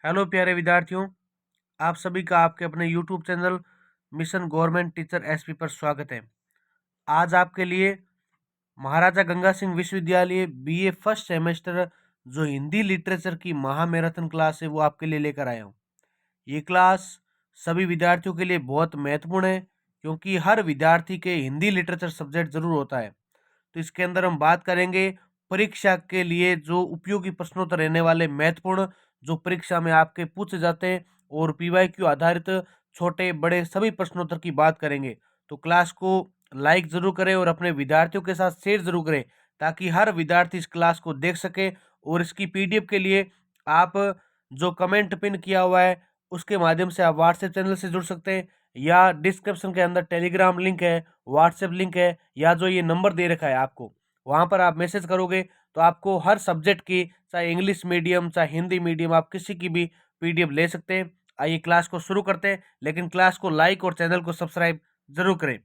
Hello प्यारे विद्यार्थियों, आप सभी का आपके अपने YouTube channel mission government teacher SP पर स्वागत है। आज आपके लिए महाराजा गंगा सिंह विश्वविद्यालय बीए फर्स्ट सेमेस्टर जो हिंदी लिटरेचर की महा मैराथन क्लास है वो आपके लिए लेकर आया हूँ। ये क्लास सभी विद्यार्थियों के लिए बहुत महत्वपूर्ण है क्योंकि हर विद्यार्थी के हिंदी लिटरेचर सब्जेक्ट जरूर होता है। तो इसके अंदर हम बात करेंगे परीक्षा के लिए जो उपयोगी प्रश्नोत्तर रहने वाले महत्वपूर्ण जो परीक्षा में आपके पूछे जाते हैं और पीवाईक्यू आधारित छोटे बड़े सभी प्रश्नोत्तर की बात करेंगे। तो क्लास को लाइक जरूर करें और अपने विद्यार्थियों के साथ शेयर जरूर करें ताकि हर विद्यार्थी इस क्लास को देख सके। और इसकी पीडीएफ के लिए आप जो कमेंट पिन किया हुआ है उसके माध्यम से आप व्हाट्सएप चैनल से जुड़ सकते हैं या डिस्क्रिप्शन के अंदर टेलीग्राम लिंक है, व्हाट्सएप लिंक है या जो ये नंबर दे रखा है आपको, वहाँ पर आप मैसेज करोगे तो आपको हर सब्जेक्ट की, चाहे इंग्लिश मीडियम चाहे हिंदी मीडियम, आप किसी की भी पीडीएफ ले सकते हैं। आइए क्लास को शुरू करते हैं, लेकिन क्लास को लाइक और चैनल को सब्सक्राइब जरूर करें।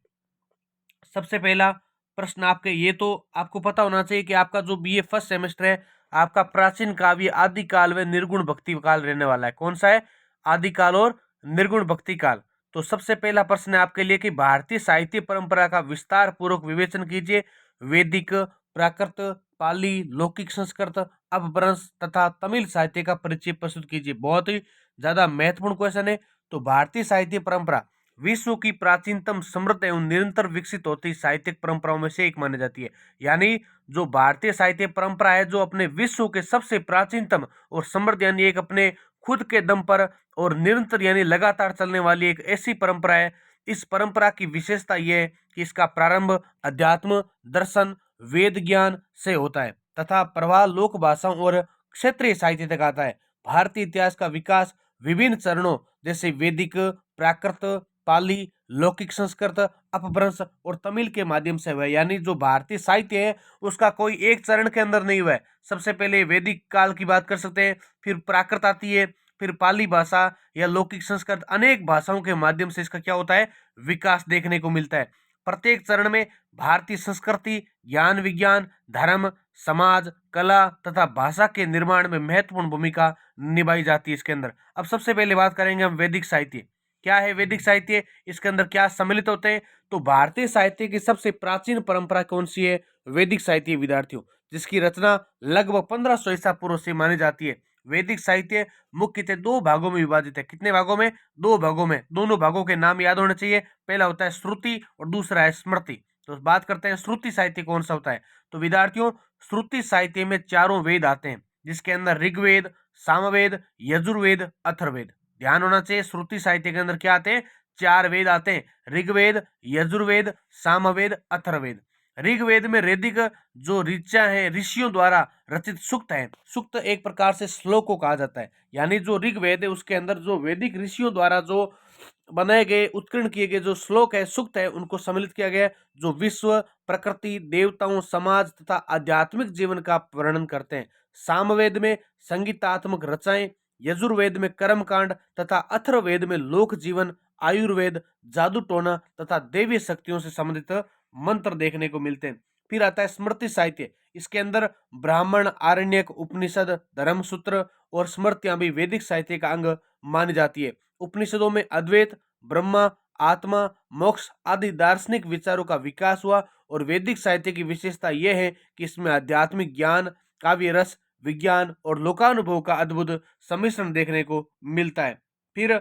सबसे पहला प्रश्न आपके ये तो आपको पता होना चाहिए कि आपका जो बीए फर्स्ट सेमेस्टर है आपका प्राचीन काव्य आदिकाल व निर्गुण भक्ति काल रहने वाला है। कौन सा है? आदिकाल और निर्गुण भक्ति काल। तो सबसे पहला प्रश्न है आपके लिए कि भारतीय साहित्य परंपरा का विस्तार पूर्वक विवेचन कीजिए। वैदिक, प्राकृत, पाली, लौकिक संस्कृत, अपभ्रंश तथा तमिल साहित्य का परिचय प्रस्तुत कीजिए। बहुत ही ज्यादा महत्वपूर्ण क्वेश्चन है। तो भारतीय साहित्य परंपरा विश्व की प्राचीनतम, समृद्ध एवं निरंतर विकसित होती साहित्यिक परंपराओं में से एक मानी जाती है। यानी जो भारतीय साहित्य परंपरा है जो अपने विश्व के सबसे प्राचीनतम और समृद्ध यानी एक अपने खुद के दम पर और निरंतर यानी लगातार चलने वाली एक ऐसी परंपरा है। इस परंपरा की विशेषता यह है कि इसका प्रारंभ अध्यात्म, दर्शन, वेद ज्ञान से होता है तथा प्रवाह लोक भाषाओं और क्षेत्रीय साहित्य तक आता है। भारतीय इतिहास का विकास विभिन्न चरणों जैसे वैदिक, प्राकृत, पाली, लौकिक संस्कृत, अपभ्रंश और तमिल के माध्यम से हुआ है। यानी जो भारतीय साहित्य है उसका कोई एक चरण के अंदर नहीं हुआ है। सबसे पहले वैदिक काल की बात कर सकते हैं, फिर प्राकृत आती है, फिर पाली भाषा या लौकिक संस्कृत, अनेक भाषाओं के माध्यम से इसका क्या होता है, विकास देखने को मिलता है। प्रत्येक चरण में भारतीय संस्कृति, ज्ञान विज्ञान, धर्म, समाज, कला तथा भाषा के निर्माण में महत्वपूर्ण भूमिका निभाई जाती है इसके अंदर। अब सबसे पहले बात करेंगे हम वैदिक साहित्य। क्या है वैदिक साहित्य, इसके अंदर क्या सम्मिलित होते हैं? तो भारतीय साहित्य की सबसे प्राचीन परंपरा कौन सी है? वैदिक साहित्य विद्यार्थियों, जिसकी रचना लगभग 1500 ईसा पूर्व से मानी जाती है। वैदिक साहित्य मुख्यतः दो भागों में विभाजित है। कितने भागों में? दो भागों में। दोनों भागों के नाम याद होने चाहिए। पहला होता है श्रुति और दूसरा है स्मृति। तो बात करते हैं श्रुति साहित्य कौन सा होता है। तो विद्यार्थियों, श्रुति साहित्य में चारों वेद आते हैं, जिसके अंदर ऋग्वेद, सामवेद, यजुर्वेद, अथर्ववेद। ध्यान होना चाहिए, श्रुति साहित्य के अंदर क्या आते हैं? चार वेद आते हैं, ऋग्वेद, यजुर्वेद, सामवेद, अथर्ववेद। ऋग्वेद में वैदिक जो ऋचा है, ऋषियों द्वारा रचित सूक्त है। सूक्त एक प्रकार से श्लोक को कहा जाता है। यानी जो ऋग्वेद है उसके अंदर जो वैदिक ऋषियों द्वारा जो बनाए गए, उत्कीर्ण किए गए जो श्लोक है, सूक्त है, उनको सम्मिलित किया गया है, जो विश्व, प्रकृति, देवताओं, समाज तथा आध्यात्मिक जीवन का वर्णन करते हैं। सामवेद में संगीतात्मक रचनाएं, यजुर्वेद में कर्मकांड तथा अथर्ववेद में लोक जीवन, आयुर्वेद, जादू टोना तथा दैवीय शक्तियों से संबंधित मंत्र देखने को मिलते हैं। फिर आता है स्मृति साहित्य। इसके अंदर ब्राह्मण, आरण्यक, उपनिषद, धर्मसूत्र और स्मृतियां भी वैदिक साहित्य का अंग मानी जाती है। उपनिषदों में अद्वैत, ब्रह्मा, आत्मा, मोक्ष आदि दार्शनिक विचारों का विकास हुआ। और वैदिक साहित्य की विशेषता यह है कि इसमें आध्यात्मिक ज्ञान, काव्य रस, विज्ञान और लोकानुभव का अद्भुत सम्मिश्रण देखने को मिलता है। फिर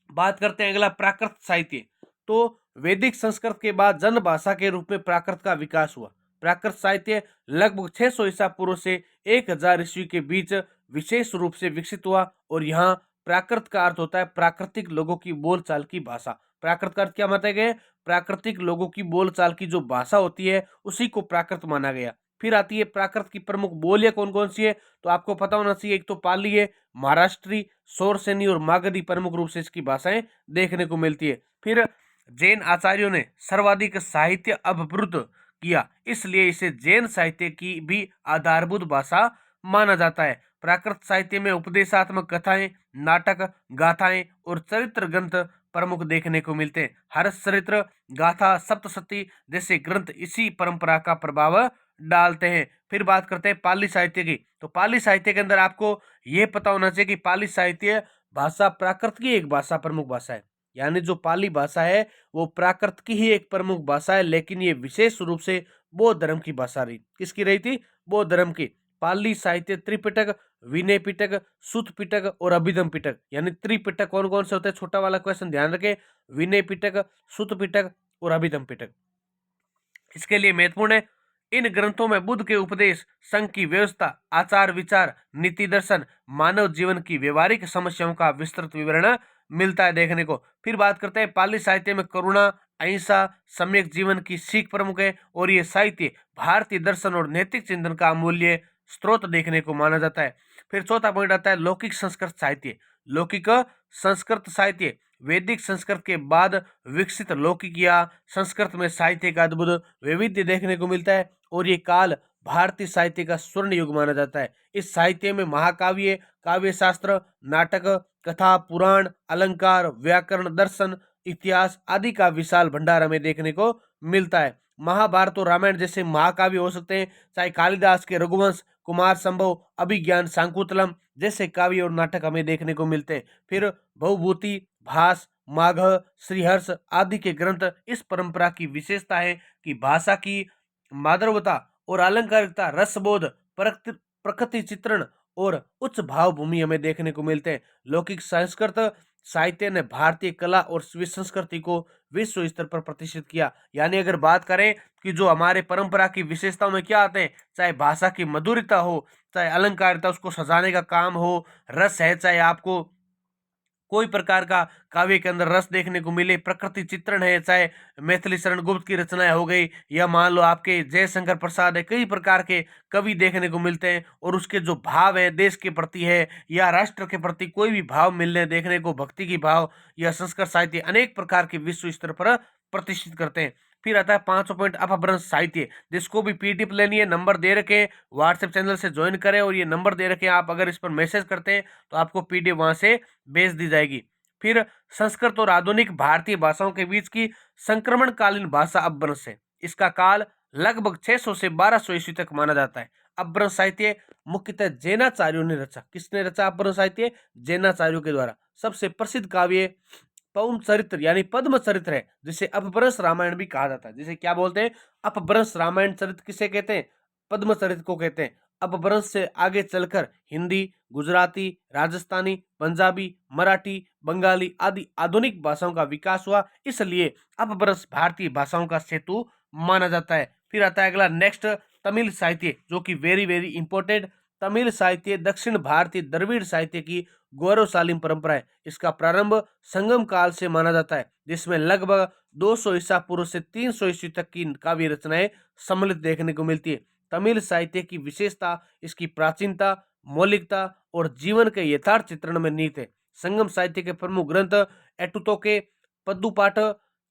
बात करते हैं अगला प्राकृत साहित्य। तो वैदिक संस्कृत के बाद जन भाषा के रूप में प्राकृत का विकास हुआ। प्राकृत साहित्य लगभग 600 ईसा पूर्व से 1000 ईस्वी के बीच विशेष रूप से विकसित हुआ। और यहाँ प्राकृत का अर्थ होता है प्राकृतिक लोगों की बोलचाल की भाषा। प्राकृत का अर्थ क्या माना गया? प्राकृतिक लोगों की बोलचाल की जो भाषा होती है उसी को प्राकृत माना गया। फिर आती है प्राकृत की प्रमुख बोलियां कौन कौन सी है। तो आपको पता होना चाहिए, एक तो पाली है, महाराष्ट्री, शोरसेनी और मागधी प्रमुख रूप से इसकी भाषाएं देखने को मिलती है। फिर जैन आचार्यों ने सर्वाधिक साहित्य अभिवृद्ध किया, इसलिए इसे जैन साहित्य की भी आधारभूत भाषा माना जाता है। प्राकृत साहित्य में उपदेशात्मक कथाएं, नाटक, गाथाएं और चरित्र ग्रंथ प्रमुख देखने को मिलते हैं। हर्ष चरित्र, गाथा, सप्तशती जैसे ग्रंथ इसी परंपरा का प्रभाव डालते हैं। फिर बात करते हैं पाली साहित्य की। तो पाली साहित्य के अंदर आपको ये पता होना चाहिए कि पाली साहित्य भाषा प्राकृत की एक भाषा, प्रमुख भाषा है। यानी जो पाली भाषा है वो प्राकृत की ही एक प्रमुख भाषा है, लेकिन ये विशेष रूप से बौद्ध धर्म की भाषा रही। किसकी रही थी? बौद्ध धर्म की। पाली साहित्य त्रिपिटक, विनय पिटक, सुत पिटक और अभिधम पिटक, यानी त्रिपिटक कौन कौन से होते हैं? छोटा वाला क्वेश्चन ध्यान रखें। विनय पिटक, सुत पिटक और अभिधम पिटक। इसके लिए महत्वपूर्ण है, इन ग्रंथों में बुद्ध के उपदेश, संघ की व्यवस्था, आचार विचार, नीति दर्शन, मानव जीवन की व्यवहारिक समस्याओं का विस्तृत विवरण मिलता है देखने को। फिर बात करते हैं पाली साहित्य में करुणा, अहिंसा, सम्यक जीवन की सीख प्रमुख है और ये साहित्य भारतीय दर्शन और नैतिक चिंतन का अमूल्य स्रोत देखने को माना जाता है। फिर चौथा पॉइंट आता है लौकिक संस्कृत साहित्य। लौकिक संस्कृत साहित्य वैदिक संस्कृत के बाद विकसित लौकिक या संस्कृत में साहित्य का अद्भुत वैविध्य देखने को मिलता है और ये काल भारतीय साहित्य का स्वर्ण युग माना जाता है। इस साहित्य में महाकाव्य, काव्य शास्त्र, नाटक, कथा, पुराण, अलंकार, व्याकरण, दर्शन, इतिहास आदि का विशाल भंडार हमें देखने को मिलता है। महाभारत और रामायण जैसे महाकाव्य हो सकते हैं, चाहे कालिदास के रघुवंश, कुमार संभव, अभिज्ञान, शाकुंतलम जैसे काव्य और नाटक हमें देखने को मिलते हैं। फिर भवभूति, भास, माघ, श्रीहर्ष आदि के ग्रंथ इस परंपरा की विशेषता है कि भाषा की माधुर्यता और अलंकारिकता, रसबोध, प्रकृति चित्रण और उच्च भावभूमि हमें देखने को मिलते हैं। लौकिक संस्कृत साहित्य ने भारतीय कला और संस्कृति को विश्व स्तर पर प्रतिष्ठित किया। यानी अगर बात करें कि जो हमारे परंपरा की विशेषताओं में क्या आते हैं, चाहे भाषा की मधुरता हो, चाहे अलंकारिता, उसको सजाने का काम हो, रस है, चाहे आपको कोई प्रकार का काव्य के अंदर रस देखने को मिले, प्रकृति चित्रण है, चाहे मैथिली शरण गुप्त की रचनाएं हो गई या मान लो आपके जयशंकर प्रसाद है, कई प्रकार के कवि देखने को मिलते हैं और उसके जो भाव है देश के प्रति है या राष्ट्र के प्रति कोई भी भाव मिलने देखने को, भक्ति की भाव या संस्कृत साहित्य अनेक प्रकार के विश्व स्तर पर प्रतिष्ठित करते हैं। फिर आता है 5 पॉइंट अपभ्रंश साहित्य, जिसको भी पीडीएफ लेनी है नंबर दे रखे, व्हाट्सएप चैनल से ज्वाइन करें और ये नंबर दे रखे, आप अगर इस पर मैसेज करते हैं तो आपको पीडीएफ वहां से भेज दी जाएगी। फिर संस्कृत और आधुनिक भारतीय भाषाओं के बीच की संक्रमणकालीन भाषा अपभ्रंश है। इसका काल लगभग 600 से 1200 ईस्वी तक माना जाता है। अपभ्रंश साहित्य मुख्यतः जैनाचार्यों ने रचा। किसने रचा अपभ्रंश साहित्य? जैनाचार्यों के द्वारा। सबसे प्रसिद्ध काव्य पौम चरित्र यानी पद्म चरित्र है, जिसे अपभ्रंश रामायण भी कहा जाता है। जिसे क्या बोलते हैं? अपभ्रंश रामायण चरित्र किसे कहते हैं? पद्म चरित्र को कहते हैं। अपभ्रंश से आगे चलकर हिंदी, गुजराती, राजस्थानी, पंजाबी, मराठी, बंगाली आदि आधुनिक भाषाओं का विकास हुआ, इसलिए अपभ्रंश भारतीय भाषाओं का सेतु माना जाता है। फिर आता है अगला नेक्स्ट तमिल साहित्य, जो कि वेरी वेरी इंपॉर्टेंट। तमिल साहित्य दक्षिण भारतीय द्रविड़ साहित्य की गौरवशाली परंपरा है। इसका प्रारंभ संगम काल से माना जाता है, जिसमें लगभग 200 ईसा पूर्व से 300 ईस्वी तक की काव्य रचनाएं सम्मिलित देखने को मिलती है। तमिल साहित्य की विशेषता इसकी प्राचीनता, मौलिकता और जीवन के यथार्थ चित्रण में निहित है। संगम साहित्य के प्रमुख ग्रंथ एटुतोके, पद्दुपाठ,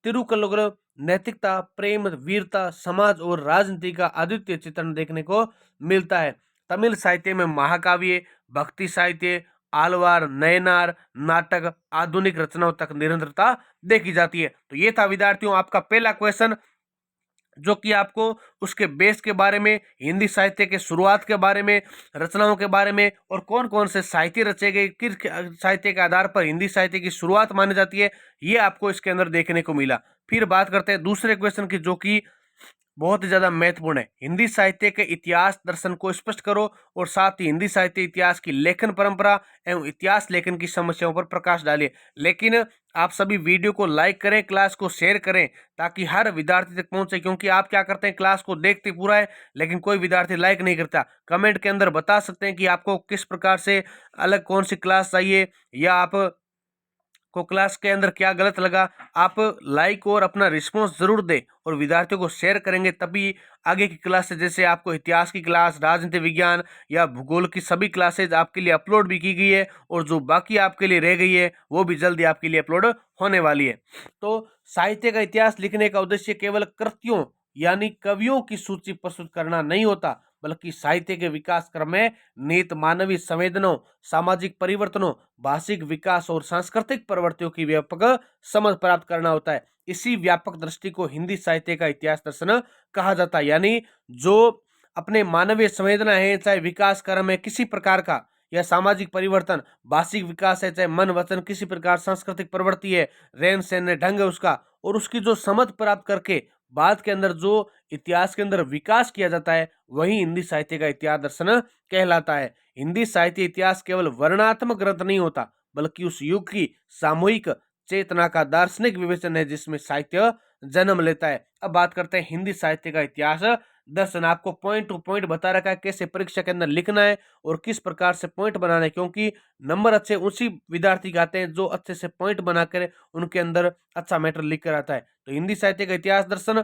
तिरुक्कुरल नैतिकता, प्रेम, वीरता, समाज और राजनीति का अद्वितीय चित्रण देखने को मिलता है। तमिल साहित्य में महाकाव्य, भक्ति साहित्य, आलवार, नयनार, नाटक, आधुनिक रचनाओं तक निरंतरता देखी जाती है। तो ये था विद्यार्थियों आपका पहला क्वेश्चन, जो कि आपको उसके बेस के बारे में, हिंदी साहित्य के शुरुआत के बारे में, रचनाओं के बारे में और कौन कौन से साहित्य रचे गए, किस साहित्य के आधार पर हिंदी साहित्य की शुरुआत मानी जाती है, ये आपको इसके अंदर देखने को मिला। फिर बात करते हैं दूसरे क्वेश्चन की, जो कि बहुत ही ज्यादा महत्वपूर्ण है। हिंदी साहित्य के इतिहास दर्शन को स्पष्ट करो और साथ ही हिंदी साहित्य इतिहास की लेखन परंपरा एवं इतिहास लेखन की समस्याओं पर प्रकाश डालिए। लेकिन आप सभी वीडियो को लाइक करें, क्लास को शेयर करें, ताकि हर विद्यार्थी तक पहुंचे। क्योंकि आप क्या करते हैं, क्लास को देखते पूरा है लेकिन कोई विद्यार्थी लाइक नहीं करता। कमेंट के अंदर बता सकते हैं कि आपको किस प्रकार से अलग कौन सी क्लास चाहिए या आप को क्लास के अंदर क्या गलत लगा। आप लाइक और अपना रिस्पॉन्स जरूर दें और विद्यार्थियों को शेयर करेंगे, तभी आगे की क्लासेज, जैसे आपको इतिहास की क्लास, राजनीति विज्ञान या भूगोल की सभी क्लासेज आपके लिए अपलोड भी की गई है और जो बाकी आपके लिए रह गई है वो भी जल्दी आपके लिए अपलोड होने वाली है। तो साहित्य का इतिहास लिखने का उद्देश्य केवल कृतियों यानी कवियों की सूची प्रस्तुत करना नहीं होता, बल्कि साहित्य के विकास क्रम में निहित मानवीय संवेदनाओं, सामाजिक परिवर्तनों, भाषिक विकास और सांस्कृतिक प्रवृत्तियों की व्यापक समझ प्राप्त करना होता है। इसी व्यापक दृष्टि को हिंदी साहित्य का इतिहास दर्शन कहा जाता है। यानी जो अपने मानवीय संवेदना है, चाहे विकास क्रम है किसी प्रकार का, या सामाजिक परिवर्तन, भाषिक विकास है, चाहे मन वचन किसी प्रकार सांस्कृतिक प्रवृत्ति है, रहन सहन ढंग है उसका, और उसकी जो समझ प्राप्त करके बाद के अंदर जो इतिहास के अंदर विकास किया जाता है, वही हिंदी साहित्य का इतिहास दर्शन कहलाता है। हिंदी साहित्य इतिहास केवल वर्णनात्मक ग्रंथ नहीं होता, बल्कि उस युग की सामूहिक चेतना का दार्शनिक विवेचन है, जिसमें साहित्य जन्म लेता है। अब बात करते हैं हिंदी साहित्य का इतिहास दर्शन। आपको पॉइंट टू पॉइंट बता रखा है कैसे परीक्षा के अंदर लिखना है और किस प्रकार से पॉइंट बनाना है, क्योंकि नंबर अच्छे उसी विद्यार्थी के आते हैं जो अच्छे से पॉइंट बनाकर उनके अंदर अच्छा मैटर लिख कर आता है। तो हिंदी साहित्य का इतिहास दर्शन,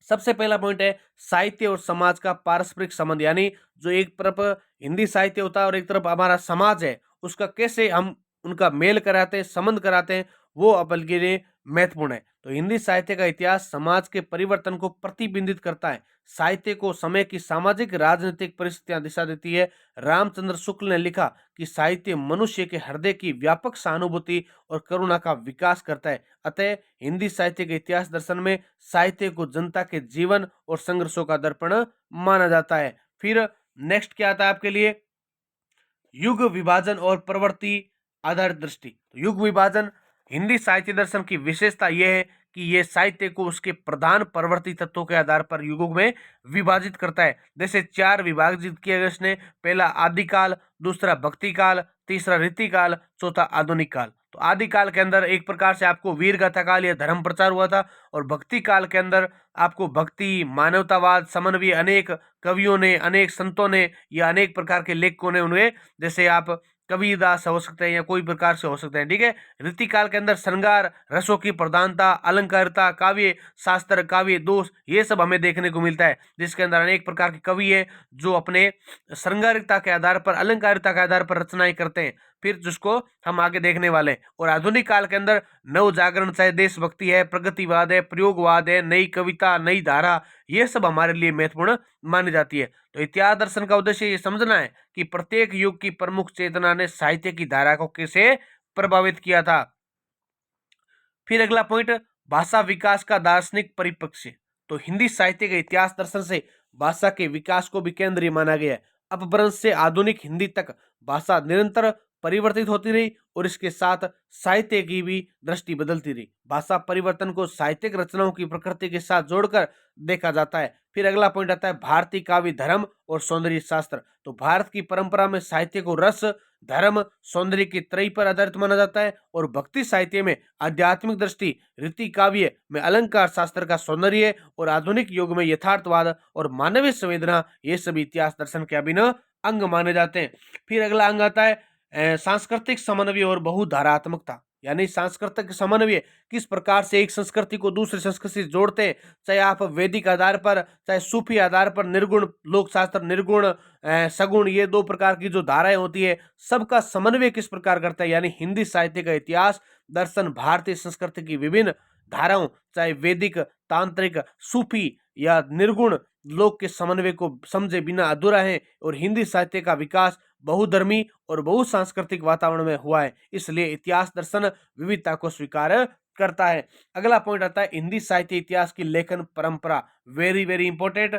सबसे पहला पॉइंट है साहित्य और समाज का पारस्परिक संबंध, यानी जो एक तरफ हिंदी साहित्य होता है और एक तरफ हमारा समाज है, उसका कैसे हम उनका मेल कराते हैं, संबंध कराते हैं, वो अपन के लिए महत्वपूर्ण है। तो हिंदी साहित्य का इतिहास समाज के परिवर्तन को प्रतिबिंबित करता है। साहित्य को समय की सामाजिक राजनीतिक परिस्थितियां दिशा देती है। रामचंद्र शुक्ल ने लिखा कि साहित्य मनुष्य के हृदय की व्यापक सहानुभूति और करुणा का विकास करता है। अतः हिंदी साहित्य के इतिहास दर्शन में साहित्य को जनता के जीवन और संघर्षों का दर्पण माना जाता है। फिर नेक्स्ट क्या आता है आपके लिए, युग विभाजन और प्रवृत्ति आधारित दृष्टि। तो युग विभाजन हिंदी साहित्य दर्शन की विशेषता यह है कि यह साहित्य को उसके प्रधान प्रवृत्ति तत्वों के आधार पर युगों में विभाजित करता है। जैसे 4 विभाजित किए गए इसने, पहला आदिकाल, दूसरा भक्ति काल, तीसरा रीतिकाल, चौथा आधुनिक काल। तो आदिकाल के अंदर एक प्रकार से आपको वीर गाथा काल या धर्म प्रचार हुआ था, और भक्ति काल के अंदर आपको भक्ति, मानवतावाद, समन्वय अनेक कवियों ने, अनेक संतों ने या अनेक प्रकार के लेखकों ने उन्हें, जैसे आप कबीरदास हो सकते हैं या कोई प्रकार से हो सकते हैं, ठीक है। रीतिकाल के अंदर श्रृंगार रसों की प्रधानता, अलंकारिता, काव्य शास्त्र, काव्य दोष, ये सब हमें देखने को मिलता है, जिसके अंदर अनेक प्रकार के कवि है जो अपने श्रृंगारिकता के आधार पर, अलंकारिता के आधार पर रचनाएं करते हैं, फिर जिसको हम आगे देखने वाले हैं। और आधुनिक काल के अंदर नव जागरण, चाहे देशभक्ति है, प्रगतिवाद है, प्रयोगवाद है, नई कविता, नई धारा, ये सब हमारे लिए महत्वपूर्ण मानी जाती है। तो इतिहास दर्शन का उद्देश्य ये समझना है कि प्रत्येक युग की प्रमुख चेतना ने साहित्य की धारा को कैसे प्रभावित किया था। फिर अगला पॉइंट, भाषा विकास का दार्शनिक परिप्रेक्ष्य। तो हिंदी साहित्य के इतिहास दर्शन से भाषा के विकास को भी केंद्रीय माना गया है। अपभ्रंश से आधुनिक हिंदी तक भाषा निरंतर परिवर्तित होती रही, और इसके साथ साहित्य की भी दृष्टि बदलती रही। भाषा परिवर्तन को साहित्यिक रचनाओं की प्रकृति के साथ जोड़कर देखा जाता है। फिर अगला पॉइंट आता है भारतीय काव्य धर्म और सौंदर्य शास्त्र। तो भारत की परंपरा में साहित्य को रस, धर्म, सौंदर्य की त्रयी पर आधारित माना जाता है, और भक्ति साहित्य में आध्यात्मिक दृष्टि, रीति काव्य में अलंकार शास्त्र का सौंदर्य, और आधुनिक युग में यथार्थवाद और मानवीय संवेदना, ये सभी इतिहास दर्शन के अभिन्न अंग माने जाते हैं। फिर अगला अंग आता है सांस्कृतिक समन्वय और बहुधारात्मकता, यानी सांस्कृतिक समन्वय, किस प्रकार से एक संस्कृति को दूसरी संस्कृति से जोड़ते हैं, चाहे आप वैदिक आधार पर, चाहे सूफी आधार पर, निर्गुण लोकशास्त्र, निर्गुण सगुण, ये 2 प्रकार की जो धाराएं होती है, सबका समन्वय किस प्रकार करता है। यानी हिंदी साहित्य का इतिहास दर्शन भारतीय संस्कृति की विभिन्न धाराओं, चाहे वैदिक, तांत्रिक, सूफी या निर्गुण लोक के समन्वय को समझे बिना अधूरा है, और हिंदी साहित्य का विकास बहुधर्मी और बहुसांस्कृतिक वातावरण में हुआ है, इसलिए इतिहास दर्शन विविधता को स्वीकार करता है। अगला पॉइंट आता है हिंदी साहित्य इतिहास की लेखन परंपरा, वेरी वेरी इंपॉर्टेंट।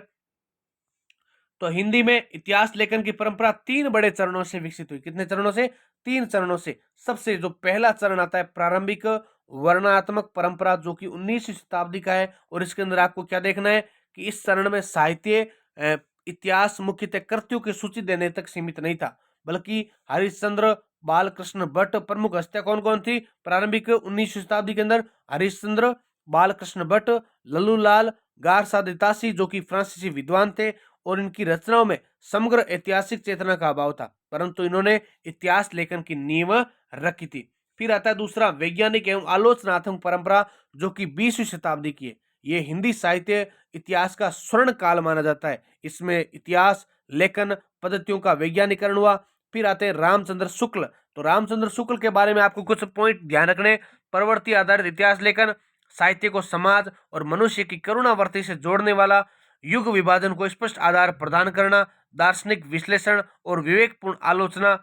तो हिंदी में इतिहास लेखन की परंपरा 3 बड़े चरणों से विकसित हुई। कितने चरणों से? 3 चरणों से। सबसे जो पहला चरण आता है प्रारंभिक वर्णनात्मक परंपरा, जो कि 19वीं शताब्दी का है, और इसके अंदर आपको क्या देखना है कि इस चरण में साहित्य इतिहास मुख्यतः कृतियों की सूची देने तक सीमित नहीं था, बल्कि हरिश्चंद्र, बालकृष्ण भट्ट प्रमुख हस्तियां कौन कौन थी प्रारंभिक 19वीं शताब्दी के अंदर? हरिश्चंद्र, बालकृष्ण भट्ट, लल्लूलाल गारसादितासी, जो कि फ्रांसीसी विद्वान थे, और इनकी रचनाओं में समग्र ऐतिहासिक चेतना का अभाव था, परंतु इन्होंने इतिहास लेखन की नींव रखी थी। फिर आता है दूसरा वैज्ञानिक एवं आलोचनात्मक परंपरा, जो कि 20वीं शताब्दी की है। ये हिंदी साहित्य इतिहास का स्वर्ण काल माना जाता है। इसमें इतिहास लेखन पद्धतियों का वैज्ञानिकरण हुआ। फिर आते हैं रामचंद्र शुक्ल। तो रामचंद्र शुक्ल के बारे में आपको कुछ पॉइंट ध्यान रखने, प्रवृत्ति आधारित इतिहास लेखन, साहित्य को समाज और मनुष्य की करुणावर्ती से जोड़ने वाला, युग विभाजन को स्पष्ट आधार प्रदान करना, दार्शनिक विश्लेषण और विवेकपूर्ण आलोचना,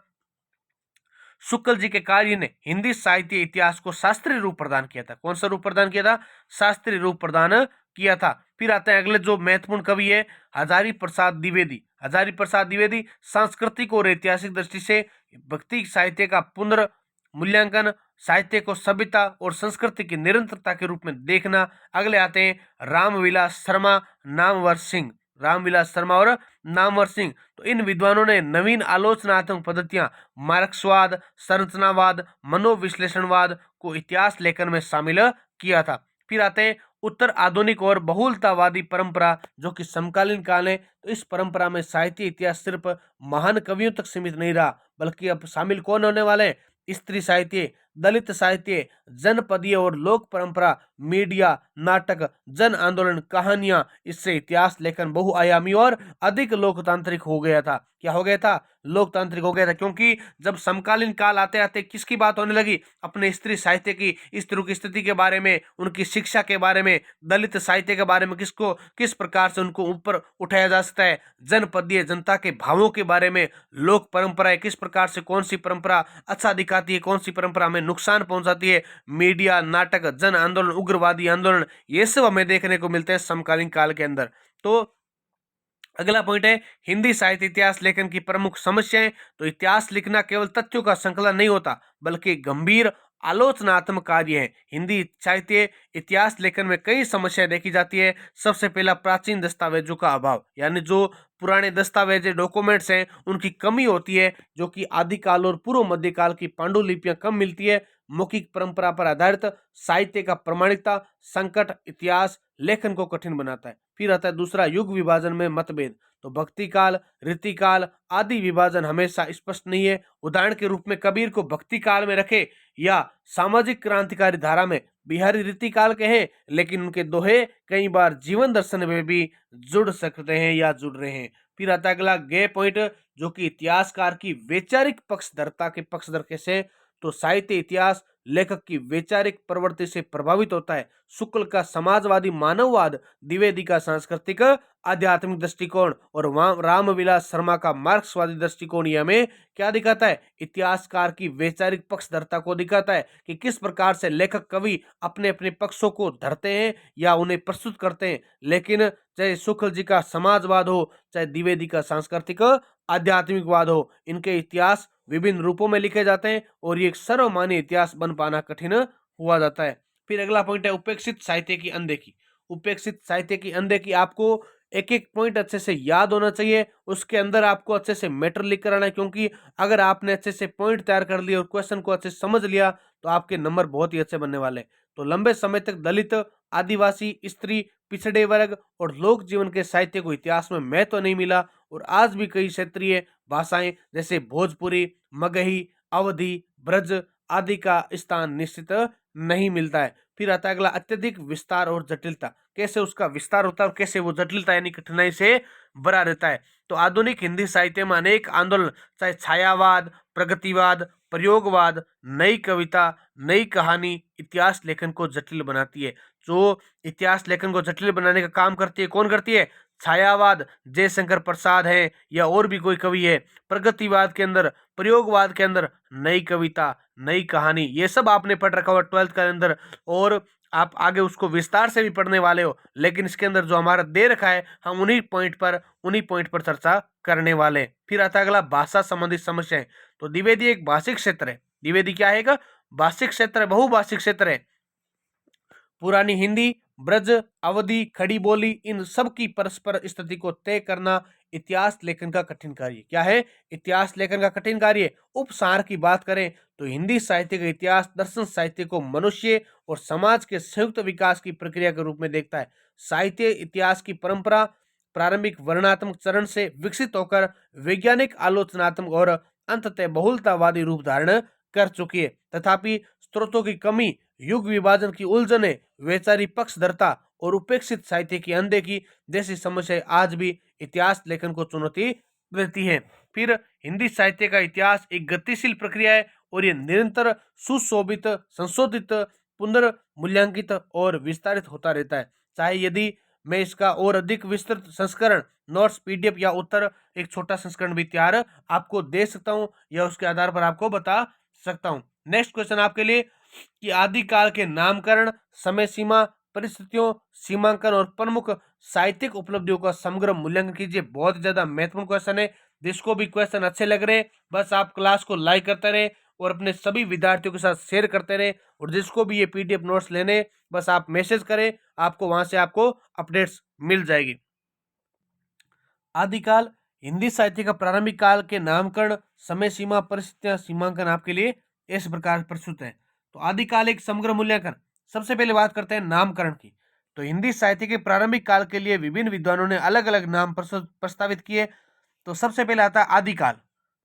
शुक्ल जी के कार्य ने हिंदी साहित्य इतिहास को शास्त्रीय रूप प्रदान किया था। कौन सा रूप प्रदान किया था? शास्त्रीय रूप प्रदान किया था। फिर आते हैं अगले जो महत्वपूर्ण कवि है, हजारी प्रसाद द्विवेदी। हजारी प्रसाद द्विवेदी सांस्कृतिक और ऐतिहासिक दृष्टि से भक्ति साहित्य का पुनर्मूल्यांकन, साहित्य को सभ्यता और संस्कृति की निरंतरता के रूप में देखना। अगले आते हैं रामविलास शर्मा, नामवर सिंह। रामविलास शर्मा और नामवर सिंह, तो इन विद्वानों ने नवीन आलोचनात्मक पद्धतियां, मार्क्सवाद, संरचनावाद, मनोविश्लेषणवाद को इतिहास लेखन में शामिल किया था। फिर आते हैं उत्तर आधुनिक और बहुलतावादी परंपरा, जो कि समकालीन काल है। तो इस परंपरा में साहित्य इतिहास सिर्फ महान कवियों तक सीमित नहीं रहा, बल्कि अब शामिल कौन होने वाले हैं? स्त्री साहित्य, दलित साहित्य, जनपदीय और लोक परंपरा, मीडिया, नाटक, जन आंदोलन, कहानियां। इससे इतिहास लेखन बहुआयामी और अधिक लोकतांत्रिक हो गया था। क्या हो गया था? लोकतांत्रिक हो गया था, क्योंकि जब समकालीन काल आते आते किसकी बात होने लगी? अपने स्त्री साहित्य की, स्त्रियों की स्थिति के बारे में, उनकी शिक्षा के बारे में, दलित साहित्य के बारे में, किसको किस प्रकार से उनको ऊपर उठाया जा सकता है, जनपदीय जनता के भावों के बारे में, लोक परंपराएं किस प्रकार से, कौन सी परंपरा अच्छा दिखाती है, कौन सी परंपरा हमें नुकसान पहुंचाती है, मीडिया, नाटक, जन आंदोलन, उग्रवादी आंदोलन, ये सब हमें देखने को मिलते हैं समकालीन काल के अंदर। तो अगला पॉइंट है हिंदी साहित्य इतिहास लेखन की प्रमुख समस्याएं। तो इतिहास लिखना केवल तथ्यों का संकलन नहीं होता, बल्कि गंभीर आलोचनात्मक कार्य है। हिंदी साहित्य इतिहास लेखन में कई समस्याएं देखी जाती है। सबसे पहला प्राचीन दस्तावेजों का अभाव, यानी जो पुराने दस्तावेज डॉक्यूमेंट्स हैं उनकी कमी होती है, जो कि आदिकाल और पूर्व मध्यकाल की पांडुलिपियां कम मिलती है। मौखिक परंपरा पर आधारित साहित्य का प्रमाणिकता संकट इतिहास लेखन को कठिन बनाता है। फिर आता है दूसरा, युग विभाजन में मतभेद। तो भक्ति काल, रीति काल आदि विभाजन हमेशा स्पष्ट नहीं है। उदाहरण के रूप में कबीर को भक्ति काल में रखे या सामाजिक क्रांतिकारी धारा में बिहारी रीति काल के हैं, लेकिन उनके दोहे कई बार जीवन दर्शन में भी जुड़ सकते हैं या जुड़ रहे हैं। फिर आता है अगला गे पॉइंट, जो कि इतिहासकार की वैचारिक पक्षधरता के पक्षधर कैसे। तो साहित्य इतिहास लेखक की वैचारिक प्रवृत्ति से प्रभावित होता है। शुक्ल का समाजवादी मानववाद, द्विवेदी का सांस्कृतिक आध्यात्मिक दृष्टिकोण और रामविलास शर्मा का मार्क्सवादी दृष्टिकोण ये हमें क्या दिखाता है? इतिहासकार की वैचारिक पक्षधरता को दिखाता है कि किस प्रकार से लेखक कवि अपने अपने पक्षों को धरते हैं या उन्हें प्रस्तुत करते हैं। लेकिन चाहे शुक्ल जी का समाजवाद हो, चाहे द्विवेदी का सांस्कृतिक आध्यात्मिकवाद हो, इनके इतिहास विभिन्न रूपों में लिखे जाते हैं और ये एक सर्वमान्य इतिहास बन पाना कठिन हुआ जाता है। फिर अगला पॉइंट है उपेक्षित साहित्य की अनदेखी। उपेक्षित साहित्य की अनदेखी, आपको एक एक पॉइंट अच्छे से याद होना चाहिए, उसके अंदर आपको अच्छे से मैटर लिख कर आना है, क्योंकि अगर आपने अच्छे से पॉइंट तैयार कर लिए और क्वेश्चन को अच्छे से समझ लिया तो आपके नंबर बहुत ही अच्छे बनने वाले। तो लंबे समय तक दलित, आदिवासी, स्त्री, पिछड़े वर्ग और लोक जीवन के साहित्य को इतिहास में महत्व नहीं मिला और आज भी कई क्षेत्रीय भाषाएं जैसे भोजपुरी, मगही, अवधी, ब्रज आदि का स्थान निश्चित नहीं मिलता है। फिर आता है अगला अत्यधिक विस्तार और जटिलता, कैसे उसका विस्तार होता है और कैसे वो जटिलता यानी कठिनाई से भरा रहता है। तो आधुनिक हिंदी साहित्य में अनेक आंदोलन, चाहे छायावाद, प्रगतिवाद, प्रयोगवाद, नई कविता, नई कहानी इतिहास लेखन को जटिल बनाती है। जो इतिहास लेखन को जटिल बनाने का काम करती है, कौन करती है? छायावाद जयशंकर प्रसाद है या और भी कोई कवि है। प्रगतिवाद के अंदर, प्रयोगवाद के अंदर नई कविता, नई कहानी, ये सब आपने पढ़ रखा हुआ 12th के अंदर और आप आगे उसको विस्तार से भी पढ़ने वाले हो। लेकिन इसके अंदर जो हमारा दे रखा है हम उन्हीं पॉइंट पर चर्चा करने वाले हैं। फिर आता है अगला भाषा संबंधित समस्याएं। तो द्विवेदी एक भाषिक क्षेत्र है। द्विवेदी क्या है? भाषिक क्षेत्र है, बहुभाषिक क्षेत्र है। पुरानी हिंदी, ब्रज, अवधि, खड़ी बोली, इन सब की परस्पर स्थिति को तय करना इतिहास लेखन का कठिन कार्य। क्या है? इतिहास लेखन का कठिन कार्य। उपसार की बात करें तो हिंदी साहित्य का इतिहास दर्शन साहित्य को मनुष्य और समाज के संयुक्त विकास की प्रक्रिया के रूप में देखता है। साहित्य इतिहास की परंपरा प्रारंभिक वर्णनात्मक चरण से विकसित होकर वैज्ञानिक, आलोचनात्मक और अंततः बहुलतावादी रूप धारण कर चुकी है। तथापि स्रोतों की कमी, युग विभाजन की उलझने, वैचारिक पक्षधरता और उपेक्षित साहित्य की अनदेखी जैसी समस्याएं आज भी इतिहास लेखन को चुनौती देती है। फिर हिंदी साहित्य का इतिहास एक गतिशील प्रक्रिया है और ये निरंतर सुशोभित, संशोधित, पुनर्मूल्यांकित और विस्तारित होता रहता है। चाहे यदि मैं इसका और अधिक विस्तृत संस्करण, नोट्स, पीडीएफ या उत्तर एक छोटा संस्करण भी तैयार आपको दे सकता हूं या उसके आधार पर आपको बता सकता हूँ। नेक्स्ट क्वेश्चन आपके लिए कि आदिकाल के नामकरण, समय सीमा, परिस्थितियों, सीमांकन और प्रमुख साहित्यिक उपलब्धियों का समग्र मूल्यांकन कीजिए। बहुत ज्यादा महत्वपूर्ण क्वेश्चन है। जिसको भी क्वेश्चन अच्छे लग रहे बस आप क्लास को लाइक करते रहे और अपने सभी विद्यार्थियों के साथ शेयर करते रहे, और जिसको भी ये पीडीएफ नोट्स लेने बस आप मैसेज करें, आपको वहां से आपको अपडेट्स मिल जाएगी। आदिकाल हिंदी साहित्य का प्रारंभिक काल के नामकरण, समय सीमा, परिस्थितियां, सीमांकन आपके लिए इस प्रकार प्रस्तुत है। तो आदिकाल एक समग्र मूल्यांकन। सबसे पहले बात करते हैं नामकरण की। तो हिंदी साहित्य के प्रारंभिक काल के लिए विभिन्न विद्वानों ने अलग अलग नाम प्रस्तावित किए। तो सबसे पहले आता है आदिकाल।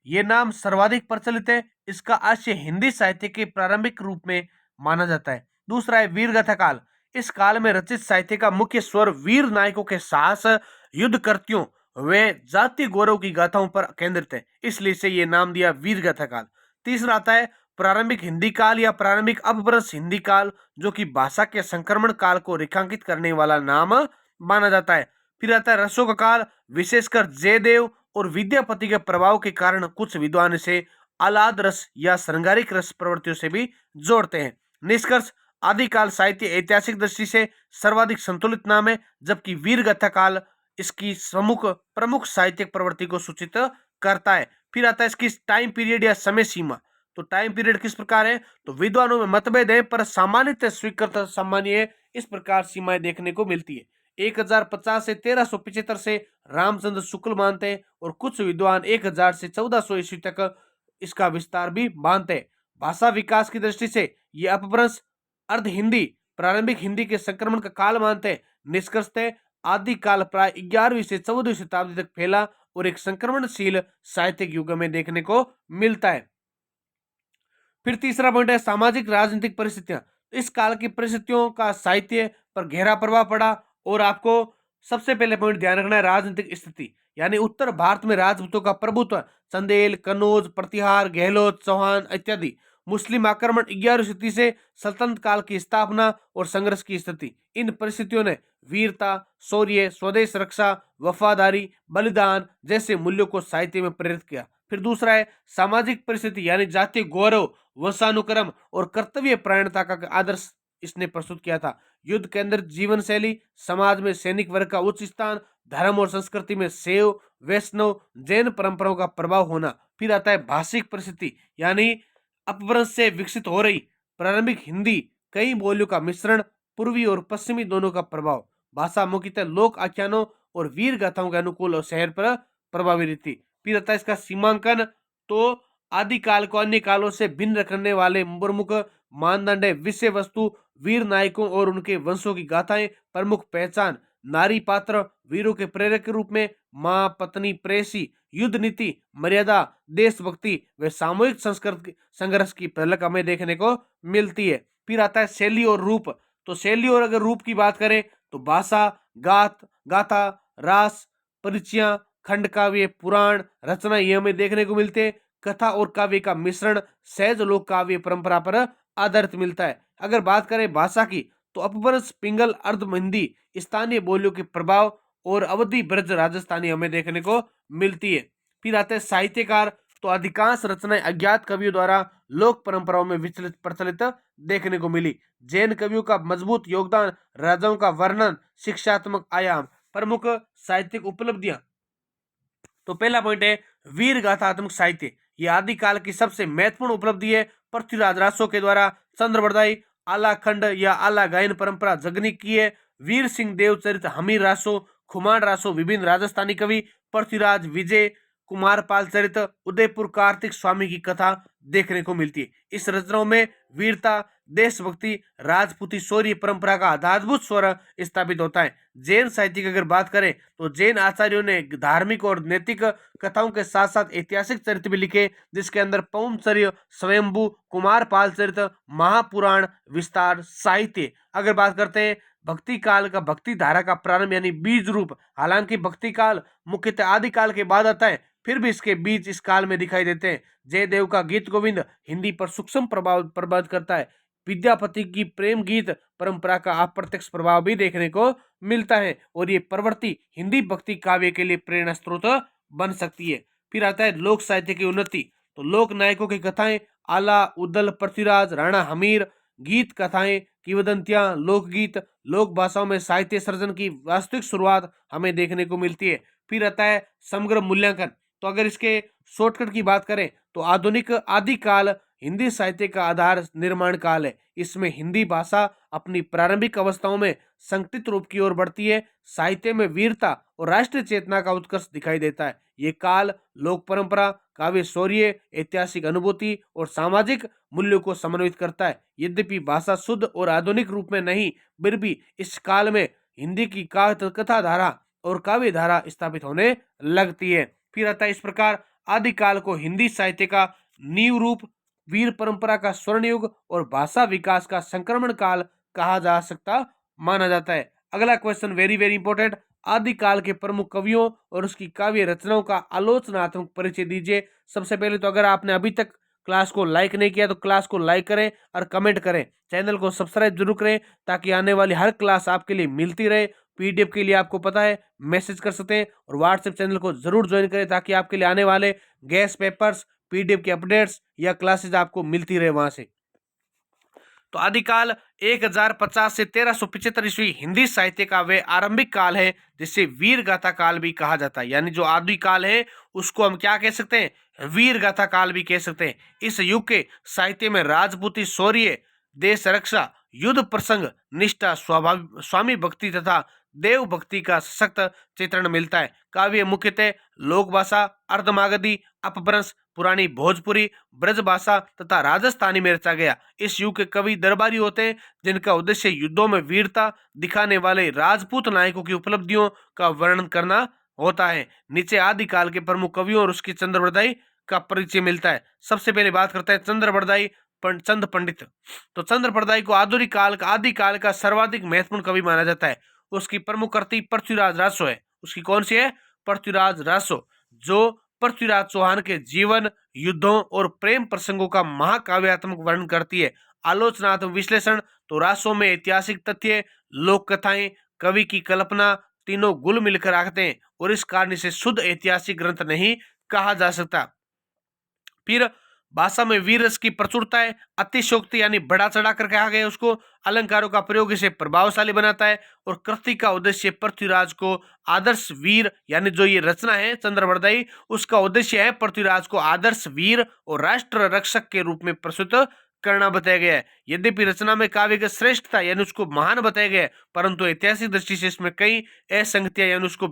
ये नाम सर्वाधिक प्रचलित है। इसका आशय हिंदी साहित्य के प्रारंभिक रूप में माना जाता है। दूसरा है वीरगाथा काल। इस काल में रचित साहित्य का मुख्य स्वर वीर नायकों के साहस, युद्ध कृत्यों वे जातीय गौरव की गाथाओं पर केंद्रित है, इसलिए इसे ये नाम दिया वीरगाथा काल। तीसरा आता है प्रारंभिक हिंदी काल या प्रारंभिक अपभ्रंश हिंदी काल, जो कि भाषा के संक्रमण काल को रेखांकित करने वाला नाम माना जाता है। फिर आता है रसों का काल। विशेषकर जयदेव और विद्यापति के प्रभाव के कारण कुछ विद्वान इसे आह्लाद रस या श्रृंगारिक रस प्रवृत्तियों से भी जोड़ते हैं। निष्कर्ष, आदिकाल साहित्य ऐतिहासिक दृष्टि से सर्वाधिक संतुलित नाम है, जबकि वीरगाथा काल इसकी प्रमुख साहित्यिक प्रवृत्ति को सूचित करता है। फिर आता है इसकी टाइम पीरियड या समय सीमा। तो टाइम पीरियड किस प्रकार है, तो विद्वानों में मतभेद है, पर सामान्यतः स्वीकृत सामान्य इस प्रकार सीमाएं देखने को मिलती है। 1050 से 1375 से रामचंद्र शुक्ल मानते हैं, और कुछ विद्वान 1000 से 1400 ईस्वी तक इसका विस्तार भी मानते हैं। भाषा विकास की दृष्टि से ये अपभ्रंश अर्ध हिंदी प्रारंभिक हिंदी के संक्रमण का काल मानते हैं। निष्कर्षतः आदिकाल प्राय 11वीं से 14वीं शताब्दी तक फैला और एक संक्रमणशील साहित्यिक युग में देखने को मिलता है। फिर तीसरा पॉइंट है सामाजिक राजनीतिक परिस्थितियां। इस काल की परिस्थितियों का साहित्य पर गहरा प्रभाव पड़ा, और आपको सबसे पहले पॉइंट ध्यान रखना है राजनीतिक स्थिति। यानी उत्तर भारत में राजपूतों का प्रभुत्व, चंदेल, कन्नौज, प्रतिहार, गहलोत, चौहान इत्यादि। मुस्लिम आक्रमण 11वीं शताब्दी से सल्तनत काल की स्थापना और संघर्ष की स्थिति। इन परिस्थितियों ने वीरता, शौर्य, स्वदेश रक्षा, वफादारी, बलिदान जैसे मूल्यों को साहित्य में प्रेरित किया। फिर दूसरा है सामाजिक परिस्थिति, यानी जातीय गौरव, वंशानुक्रम और कर्तव्य परायणता का आदर्श इसने प्रस्तुत किया था। युद्ध केंद्रित जीवन शैली, समाज में सैनिक वर्ग का उच्च स्थान, धर्म और संस्कृति में शैव, वैष्णव, जैन परंपराओं का प्रभाव होना। फिर आता है भाषिक परिस्थिति, यानी अपभ्रंश से विकसित हो रही प्रारंभिक हिंदी, कई बोलियों का मिश्रण, पूर्वी और पश्चिमी दोनों का प्रभाव। भाषा मुख्यतः लोक आख्यानों और वीर गाथाओं के अनुकूल और शहर पर प्रभावी रहती। फिर आता है इसका सीमांकन। तो आदिकाल को अन्य कालों से भिन्न रखने वाले प्रमुख मानदंड है विषय वस्तु, वीर नायकों और उनके वंशों की गाथाएं, प्रमुख पहचान, नारी पात्र, वीरों के प्रेरक के रूप में, माँ, पत्नी, प्रेयसी, युद्ध नीति, मर्यादा, देशभक्ति व सामूहिक संघर्ष की झलक हमें देखने को मिलती है। फिर आता है शैली और रूप। तो शैली और अगर रूप की बात करें तो भाषा, गाथा, रास, परिचय, खंड काव्य, पुराण रचना ये हमें देखने को मिलते हैं। कथा और काव्य का मिश्रण सहज लोक काव्य परंपरा पर आधारित मिलता है। अगर बात करें भाषा की तो अपभ्रंश, पिंगल, अर्ध हिंदी, स्थानीय बोलियों के प्रभाव और अवधि ब्रज राजस्थानी हमें देखने को मिलती है। फिर आते हैं साहित्यकार। तो अधिकांश रचनाएं अज्ञात कवियों द्वारा लोक परंपराओं में विचलित प्रचलित देखने को मिली। जैन कवियों का मजबूत योगदान, राजाओं का वर्णन, शिक्षात्मक आयाम, प्रमुख साहित्यिक उपलब्धियां। तो पहला पॉइंट है वीर गाथात्मक साहित्य। यह आदिकाल की सबसे महत्वपूर्ण उपलब्धि है। पृथ्वीराज रासो के द्वारा चंद्रबरदाई आला खंड या आला गायन परंपरा जगनी की है। वीर सिंह देवचरित, हमीर रासो, खुमान रासो, विभिन्न राजस्थानी कवि, पृथ्वीराज, विजय कुमार पाल चरित, उदयपुर कार्तिक स्वामी की कथा देखने को मिलती है। इस रचनाओं में वीरता, देशभक्ति, राजपूती शौर्य परंपरा का अद्भुत स्वर स्थापित होता है। जैन साहित्य की अगर बात करें तो जैन आचार्यों ने धार्मिक और नैतिक कथाओं के साथ साथ ऐतिहासिक चरित्र भी लिखे, जिसके अंदर पौमचर्य, स्वयंभू, कुमार पाल चरित, महापुराण, विस्तार साहित्य। अगर बात करते हैं भक्ति काल का, भक्ति धारा का प्रारंभ यानी बीज रूप। हालांकि भक्ति काल मुख्यतः आदिकाल के बाद आता है, फिर भी इसके बीज इस काल में दिखाई देते हैं। जयदेव का गीत गोविंद हिंदी पर सूक्ष्म प्रभाव करता है। विद्यापति की प्रेम गीत परंपरा का अप्रत्यक्ष प्रभाव भी देखने को मिलता है, और ये प्रवृत्ति हिंदी भक्ति काव्य के लिए प्रेरणा स्रोत बन सकती है। फिर आता है लोक साहित्य की उन्नति। तो लोक नायकों की कथाएं आला, उदल, पृथ्वीराज, राणा हमीर, गीत, कथाएं, किंवदंतियां, लोकगीत, लोक भाषाओं में साहित्य सर्जन की वास्तविक शुरुआत हमें देखने को मिलती है। फिर आता है समग्र मूल्यांकन। तो अगर इसके शॉर्टकट की बात करें तो आधुनिक आदिकाल हिंदी साहित्य का आधार निर्माण काल है। इसमें हिंदी भाषा अपनी प्रारंभिक अवस्थाओं में संकटित रूप की ओर बढ़ती है। साहित्य में वीरता और राष्ट्रीय चेतना का उत्कर्ष दिखाई देता है। ये काल लोक परंपरा, काव्य शौर्य, ऐतिहासिक अनुभूति और सामाजिक मूल्यों को समन्वित करता है। यद्यपि भाषा शुद्ध और आधुनिक रूप में नहीं, फिर भी इस काल में हिंदी की कथा धारा और काव्य धारा स्थापित होने लगती है। फिर आता है इस प्रकार आदिकाल को हिंदी साहित्य का नींव रूप, वीर परंपरा का स्वर्ण युग और भाषा विकास का संक्रमण काल कहा जा सकता माना जाता है। अगला क्वेश्चन वेरी वेरी इंपॉर्टेंट, आदिकाल के प्रमुख कवियों और उसकी काव्य रचनाओं का आलोचनात्मक परिचय दीजिए। सबसे पहले तो अगर आपने अभी तक क्लास को लाइक नहीं किया तो क्लास को लाइक करें और कमेंट करें, चैनल को सब्सक्राइब जरूर करें ताकि आने वाली हर क्लास आपके लिए मिलती रहे। पीडीएफ के लिए आपको पता है मैसेज कर सकते हैं और व्हाट्सएप चैनल को जरूर ज्वाइन करें ताकि आपके लिए आने वाले गैस पेपर्स, पीडीएफ के अपडेट्स या क्लासेज आपको मिलती रहे वहां से। तो आदिकाल 1050 से 1375 ईस्वी हिंदी साहित्य का वे आरंभिक काल है जिसे वीर गाथा काल भी कहा जाता है। यानी जो आदिकाल है उसको हम क्या कह सकते हैं, वीर गाथा काल भी कह सकते हैं। इस युग के साहित्य में राजपूती शौर्य, देश रक्षा, युद्ध प्रसंग, निष्ठा, स्वामी भक्ति तथा देव भक्ति का सशक्त चित्रण मिलता है। काव्य मुख्यतः लोक भाषा, अर्धमागधी, अपभ्रंश, पुरानी भोजपुरी, ब्रज भाषा तथा राजस्थानी में रचा गया। इस युग के कवि दरबारी होते हैं जिनका उद्देश्य युद्धों में वीरता दिखाने वाले राजपूत नायकों की उपलब्धियों का वर्णन करना होता है। नीचे आदिकाल के प्रमुख कवियों और उसकी चंद्रबरदाई का परिचय मिलता है। सबसे पहले बात करते हैं चंद्रबरदाई चंद पंडित। तो चंद्रबरदाई को आदिकाल का सर्वाधिक महत्वपूर्ण कवि माना जाता है। उसकी प्रमुख कृति पृथ्वीराज रासो है। उसकी कौन सी है? पृथ्वीराज रासो, जो पृथ्वीराज चौहान के जीवन, युद्धों और प्रेम प्रसंगों का महाकाव्यात्मक वर्णन करती है। आलोचनात्मक विश्लेषण, तो रासों में ऐतिहासिक तथ्य, लोक कथाएं, कवि की कल्पना तीनों गुल मिलकर आते हैं और इस कारण इसे शुद्ध ऐतिहासिक ग्रंथ नहीं कहा जा सकता। फिर भाषा में वीर रस की प्रचुरता है, अतिशोक्ति यानी बढ़ा चढ़ा कर कहा गया उसको, अलंकारों का प्रयोग इसे प्रभावशाली बनाता है और कृति का उद्देश्य पृथ्वीराज को आदर्श वीर, यानी जो ये रचना है चंद्रबरदाई, उसका उद्देश्य है पृथ्वीराज को आदर्श वीर और राष्ट्र रक्षक के रूप में प्रस्तुत करना बताया गया है। यद्यपि रचना में काव्य का श्रेष्ठ था यानी उसको महान बताया गया है, परंतु ऐतिहासिक दृष्टि से इसमें कई असंगतियां यानी उसको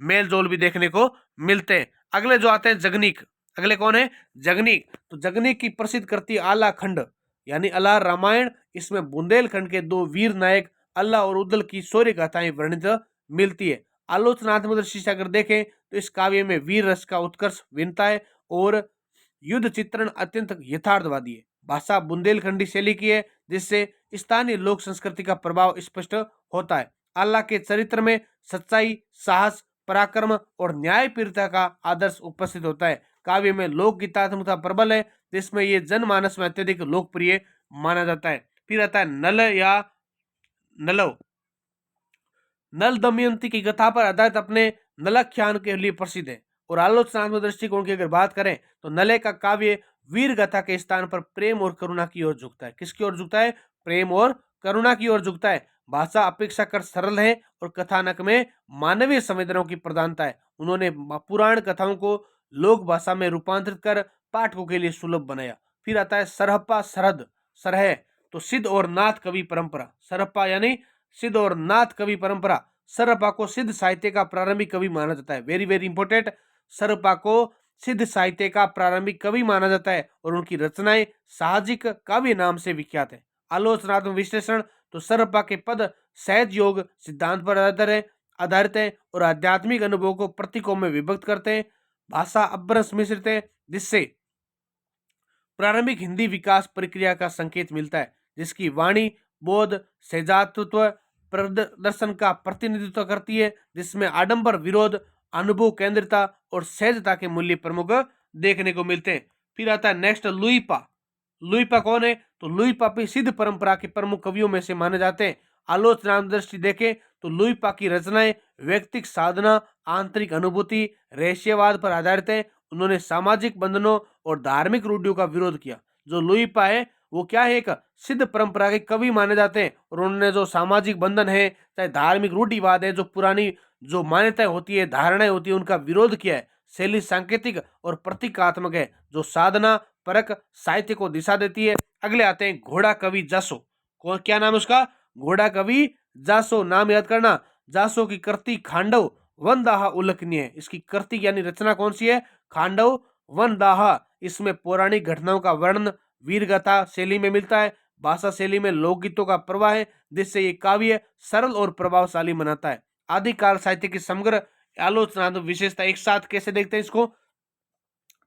मेल जोल भी देखने को मिलते हैं। अगले जो आते हैं जगनीक। अगले कौन है? जगनीक। तो जगनीक की प्रसिद्ध कृति आला खंड यानी अलार रामायण। इसमें बुंदेलखंड के दो वीर नायक अल्लाह और उदल की शौर्य गाथाएं वर्णित मिलती है। आलोचनात्मक दृष्टि से अगर देखें तो इस काव्य में वीर रस का उत्कर्ष विनता है और युद्ध चित्रण अत्यंत यथार्थवादी है। भाषा बुंदेलखंडी शैली की है जिससे स्थानीय लोक संस्कृति का प्रभाव स्पष्ट होता है। अल्लाह के चरित्र में सच्चाई, साहस, पराक्रम और न्यायप्रियता का आदर्श उपस्थित होता है। काव्य में लोक गीतात्मकता प्रबल है जिसमें ये जनमानस में अत्यधिक लोकप्रिय माना जाता है। फिर आता है नल या नलव। नल दमयंती की कथा पर आधारित अपने नलाख्यान के लिए प्रसिद्ध है और आलोचनात्मक दृष्टिकोण की अगर बात करें तो नले का काव्य वीर गाथा के स्थान पर प्रेम और करुणा की ओर झुकता है। किसकी ओर झुकता है? प्रेम और करुणा की ओर झुकता है। भाषा अपेक्षाकृत सरल है और कथानक में मानवीय संवेदनाओं की प्रधानता है। उन्होंने पुराण कथाओं को लोक भाषा में रूपांतरित कर पाठकों के लिए सुलभ बनाया। फिर आता है सरहप्पा सरहद सरह। तो सिद्ध और नाथ कवि परंपरा। सरहप्पा यानी सिद्ध और नाथ कवि परंपरा। सरहप्पा को सिद्ध साहित्य का प्रारंभिक कवि माना जाता है। वेरी वेरी इंपॉर्टेंट, सरहप्पा को सिद्ध साहित्य का प्रारंभिक कवि माना जाता है और उनकी रचनाएं साहजिक काव्य नाम से विख्यात है। आलोचनात्मक विश्लेषण, तो सरहप्पा के पद सहज योग सिद्धांत पर आधारित है और आध्यात्मिक अनुभव को प्रतीकों में विभक्त करते हैं। भाषा अपभ्रंश मिश्रित है जिससे प्रारंभिक हिंदी विकास प्रक्रिया का संकेत मिलता है, जिसकी वाणी बोध सहजातत्व प्रदर्शन का प्रतिनिधित्व करती है, जिसमें आडंबर, विरोध, अनुभव केंद्रिता और सहजता के मूल्य प्रमुख देखने को मिलते हैं। फिर आता है नेक्स्ट लुईपा। लुईपा कौन है? तो लुईपा भी सिद्ध परंपरा के प्रमुख कवियों में से माने जाते हैं। आलोचना दृष्टि देखें तो लुईपा की रचनाएं व्यक्तिक साधना, आंतरिक अनुभूति, रहस्यवाद पर आधारित है। उन्होंने सामाजिक बंधनों और धार्मिक रूढ़ियों का विरोध किया जो लुई पा है वो क्या है, एक सिद्ध परंपरा के कवि माने जाते हैं और उन्होंने जो सामाजिक बंधन है, चाहे धार्मिक रूढ़िवाद है, जो पुरानी जो मान्यताएं होती है, धारणाएं होती है, उनका विरोध किया है। शैली सांकेतिक और प्रतीकात्मक है, जो साधना परक साहित्य को दिशा देती है। अगले आते हैं घोड़ा कवि जासो। कौन, क्या नाम है उसका? घोड़ा कवि जासो। नाम याद करना। जासो की कृति खांडव वनदाह उल्लेखनीय है। इसकी कृति यानी रचना कौन सी है? खांडव वनदाह। इसमें पौराणिक घटनाओं का वर्णन वीरगाथा शैली में मिलता है। भाषा शैली में लोकगीतों का प्रवाह है, जिससे ये काव्य सरल और प्रभावशाली बनाता है। आदिकाल साहित्य की समग्र आलोचनात्मक विशेषता एक साथ कैसे देखते हैं इसको?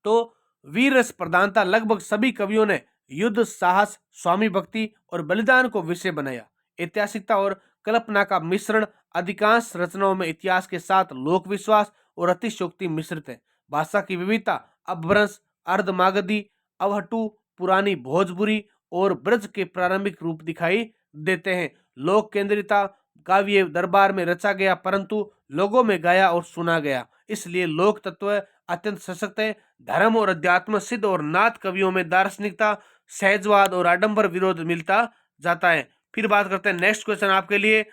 तो वीर रस प्रधानता, लगभग सभी कवियों ने युद्ध, साहस, स्वामी भक्ति और बलिदान को विषय बनाया। ऐतिहासिकता और कल्पना का मिश्रण, अधिकांश रचनाओं में इतिहास के साथ लोक विश्वास और अतिशयोक्ति मिश्रित है। भाषा की विविधता, अपभ्रंश, अर्धमागधी, अवहटू, पुरानी भोजपुरी और ब्रज के प्रारंभिक रूप दिखाई देते हैं। लोक केंद्रिता, काव्य दरबार में रचा गया परंतु लोगों में गाया और सुना गया, इसलिए लोक तत्व अत्यंत सशक्त है। धर्म और अध्यात्म, सिद्ध और नाथ कवियों में दार्शनिकता, सहजवाद और आडंबर विरोध मिलता जाता है। फिर बात करते हैं, नेक्स्ट क्वेश्चन आपके लिए,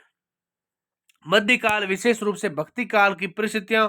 मध्यकाल विशेष रूप से भक्ति काल की परिस्थितियां,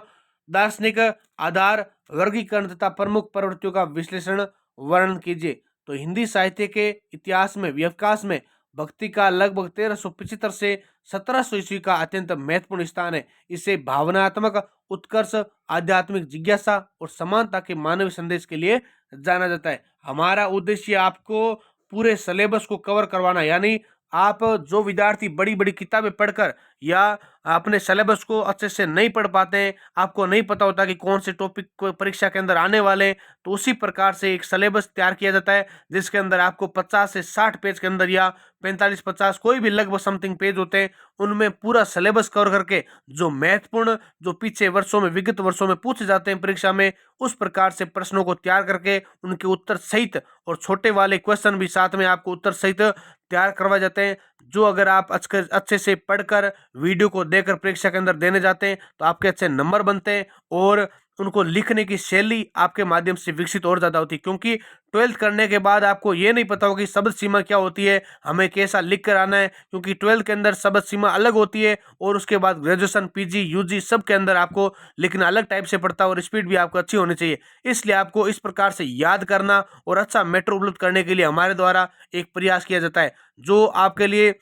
दार्शनिक आधार, वर्गीकरण तथा प्रमुख प्रवृत्तियों का विश्लेषण वर्णन कीजिए। तो हिंदी साहित्य के इतिहास में विकास में भक्ति काल लगभग 1375 से 1700 ईस्वी का अत्यंत महत्वपूर्ण स्थान है। इसे भावनात्मक उत्कर्ष, आध्यात्मिक जिज्ञासा और समानता के मानवीय संदेश के लिए जाना जाता है। हमारा उद्देश्य आपको पूरे सिलेबस को कवर करवाना, यानी आप जो विद्यार्थी बड़ी बड़ी किताबें पढ़कर या अपने सिलेबस को अच्छे से नहीं पढ़ पाते हैं, आपको नहीं पता होता कि कौन से टॉपिक को परीक्षा के अंदर आने वाले हैं, तो उसी प्रकार से एक सिलेबस तैयार किया जाता है, जिसके अंदर आपको 50 से 60 पेज के अंदर या 45-50 कोई भी लगभग समथिंग पेज होते हैं, उनमें पूरा सिलेबस कवर करके जो महत्वपूर्ण, जो पीछे वर्षों में, विगत वर्षों में पूछे जाते हैं परीक्षा में, उस प्रकार से प्रश्नों को तैयार करके उनके उत्तर सहित और छोटे वाले क्वेश्चन भी साथ में आपको उत्तर सहित तैयार करवाए जाते हैं। जो अगर आप अच्छे से पढ़कर वीडियो को देखकर परीक्षा के अंदर देने जाते हैं तो आपके अच्छे नंबर बनते हैं और उनको लिखने की शैली आपके माध्यम से विकसित और ज्यादा होती है, क्योंकि 12th करने के बाद आपको ये नहीं पता होगा कि शब्द सीमा क्या होती है, हमें कैसा लिख कर आना है, क्योंकि 12th के अंदर शब्द सीमा अलग होती है और उसके बाद ग्रेजुएशन, पीजी, यूजी सब के अंदर आपको लिखना अलग टाइप से पड़ता है और स्पीड भी आपको अच्छी होनी चाहिए। इसलिए आपको इस प्रकार से याद करना और अच्छा मैटर उपलब्ध करने के लिए हमारे द्वारा एक प्रयास किया जाता है, जो आपके लिए